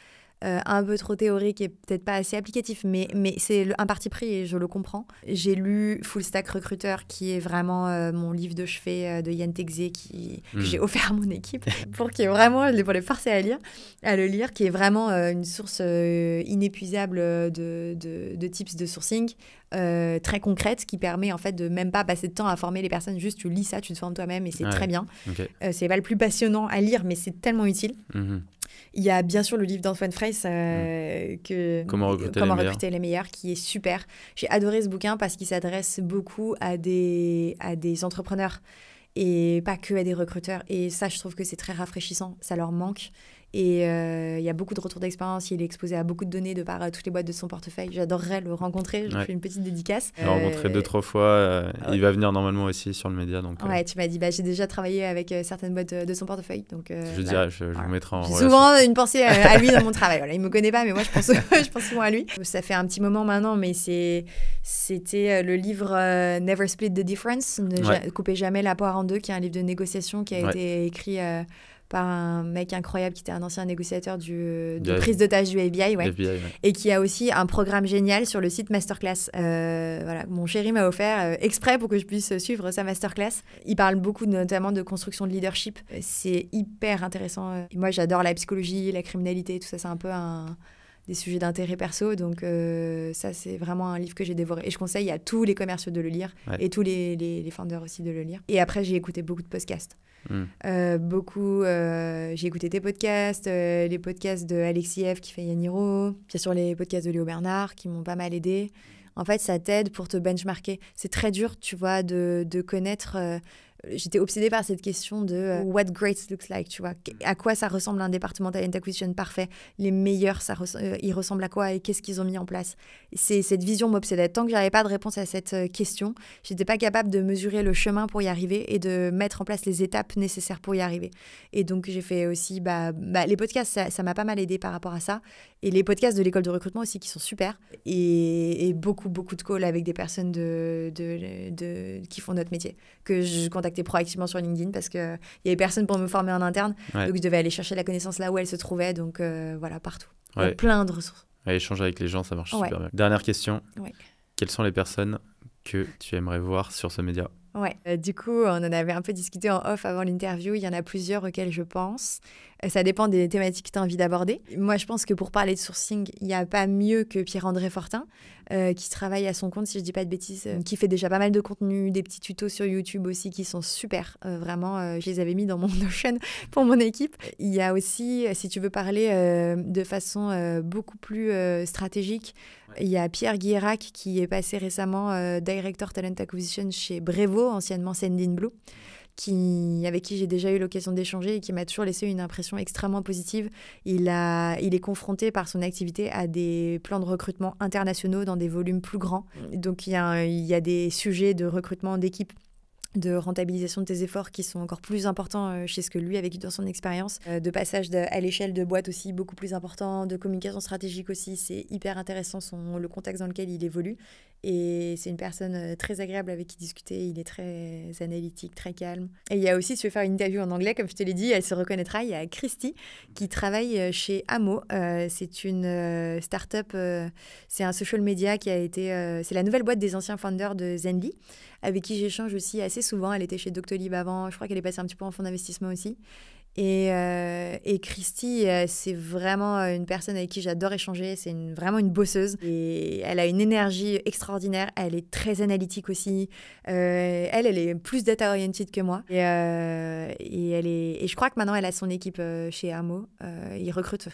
Un peu trop théorique et peut-être pas assez applicatif, mais c'est un parti pris et je le comprends. J'ai lu Full Stack Recruteur, qui est vraiment mon livre de chevet de Yann Texé, que j'ai offert à mon équipe pour les forcer à le lire, qui est vraiment une source inépuisable de tips de sourcing. Très concrète, qui permet en fait de même pas passer de temps à former les personnes, juste tu lis ça, tu te formes toi-même et c'est très bien. Okay. C'est pas le plus passionnant à lire, mais c'est tellement utile. Il y a bien sûr le livre d'Antoine Fraisse Comment recruter les meilleurs, qui est super. J'ai adoré ce bouquin parce qu'il s'adresse beaucoup à des entrepreneurs et pas que à des recruteurs, et ça je trouve que c'est très rafraîchissant, ça leur manque. Et il y a beaucoup de retours d'expérience. Il est exposé à beaucoup de données de par toutes les boîtes de son portefeuille. J'adorerais le rencontrer. Je lui fais une petite dédicace. Je l'ai rencontré 2-3 fois. Il va venir normalement aussi sur le média. Donc, ouais, tu m'as dit, j'ai déjà travaillé avec certaines boîtes de son portefeuille. Donc, je dirais, je vous mettrai en relation. J'ai souvent une pensée à lui dans mon travail. Voilà, il ne me connaît pas, mais moi, je pense souvent à lui. Ça fait un petit moment maintenant, mais c'était le livre Never Split the Difference. Ne coupez jamais la poire en deux, qui est un livre de négociation qui a été écrit... par un mec incroyable qui était un ancien négociateur de prise d'otage du FBI, et qui a aussi un programme génial sur le site Masterclass. Voilà, mon chéri m'a offert exprès pour que je puisse suivre sa Masterclass. Il parle beaucoup notamment de construction de leadership. C'est hyper intéressant. Et moi, j'adore la psychologie, la criminalité, tout ça. C'est un peu des sujets d'intérêt perso. Donc ça, c'est vraiment un livre que j'ai dévoré. Et je conseille à tous les commerciaux de le lire et tous les founders aussi de le lire. Et après, j'ai écouté beaucoup de podcasts. J'ai écouté tes podcasts, les podcasts de Alexis F qui fait Yaniro, bien sûr les podcasts de Léo Bernard qui m'ont pas mal aidé. En fait, ça t'aide pour te benchmarker. C'est très dur, tu vois, de connaître... J'étais obsédée par cette question de what great looks like, tu vois. À quoi ça ressemble un département talent acquisition parfait. Les meilleurs, ils ressemblent à quoi et qu'est-ce qu'ils ont mis en place. Cette vision m'obsédait. Tant que j'avais pas de réponse à cette question, j'étais pas capable de mesurer le chemin pour y arriver et de mettre en place les étapes nécessaires pour y arriver. Et donc, j'ai fait aussi... les podcasts, ça m'a pas mal aidé par rapport à ça. Et les podcasts de l'école de recrutement aussi qui sont super. Et beaucoup de calls avec des personnes qui font notre métier, que je contactais proactivement sur LinkedIn parce qu'il y avait personne pour me former en interne. Donc, je devais aller chercher la connaissance là où elle se trouvait. Donc, partout. Il y a plein de ressources. Échanger avec les gens, ça marche super bien. Dernière question. Quelles sont les personnes que tu aimerais voir sur ce média ? Du coup, on en avait un peu discuté en off avant l'interview. Il y en a plusieurs auxquels je pense. Ça dépend des thématiques que tu as envie d'aborder. Moi, je pense que pour parler de sourcing, il n'y a pas mieux que Pierre-André Fortin, qui travaille à son compte, si je ne dis pas de bêtises, qui fait déjà pas mal de contenu, des petits tutos sur YouTube aussi qui sont super. Vraiment, je les avais mis dans mon Notion pour mon équipe. Il y a aussi, si tu veux parler de façon beaucoup plus stratégique, il y a Pierre Guillerac qui est passé récemment Director Talent Acquisition chez Brevo, anciennement Sendinblue, avec qui j'ai déjà eu l'occasion d'échanger et qui m'a toujours laissé une impression extrêmement positive. Il est confronté par son activité à des plans de recrutement internationaux dans des volumes plus grands. Donc il y a des sujets de recrutement d'équipe, de rentabilisation de tes efforts qui sont encore plus importants chez ce que lui a vécu dans son expérience, de passage à l'échelle de boîte aussi beaucoup plus important, de communication stratégique aussi, c'est hyper intéressant le contexte dans lequel il évolue et c'est une personne très agréable avec qui discuter, il est très analytique, très calme. Et il y a aussi, si tu veux faire une interview en anglais, comme je te l'ai dit, elle se reconnaîtra, il y a Christy qui travaille chez Amo, c'est une start-up, c'est un social media qui a été, c'est la nouvelle boîte des anciens founders de Zenly, avec qui j'échange aussi assez souvent. Elle était chez Doctolib avant, je crois qu'elle est passée un petit peu en fonds d'investissement aussi. Et Christy, c'est vraiment une personne avec qui j'adore échanger, c'est vraiment une bosseuse. Et elle a une énergie extraordinaire, elle est très analytique aussi. Elle est plus data-oriented que moi. Et je crois que maintenant, elle a son équipe chez Amo. Ils recrutent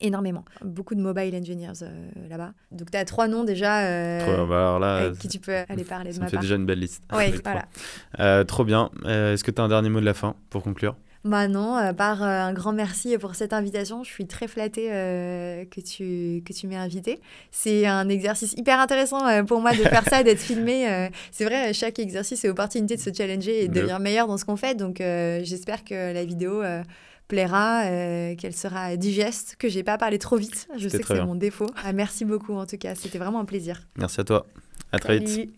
énormément. Beaucoup de mobile engineers là-bas. Donc, tu as 3 noms déjà avec qui tu peux aller parler de ma part. Ça fait déjà une belle liste. Oui, voilà. Trop bien. Est-ce que tu as un dernier mot de la fin pour conclure ? Non, à part un grand merci pour cette invitation. Je suis très flattée que tu m'aies invitée. C'est un exercice hyper intéressant pour moi de faire ça, d'être filmé. C'est vrai, chaque exercice est l'opportunité de se challenger et de devenir meilleur dans ce qu'on fait. Donc, j'espère que la vidéo plaira, qu'elle sera digeste, que j'ai pas parlé trop vite. Je sais que c'est mon défaut. Merci beaucoup en tout cas, c'était vraiment un plaisir. Merci à toi. À très vite.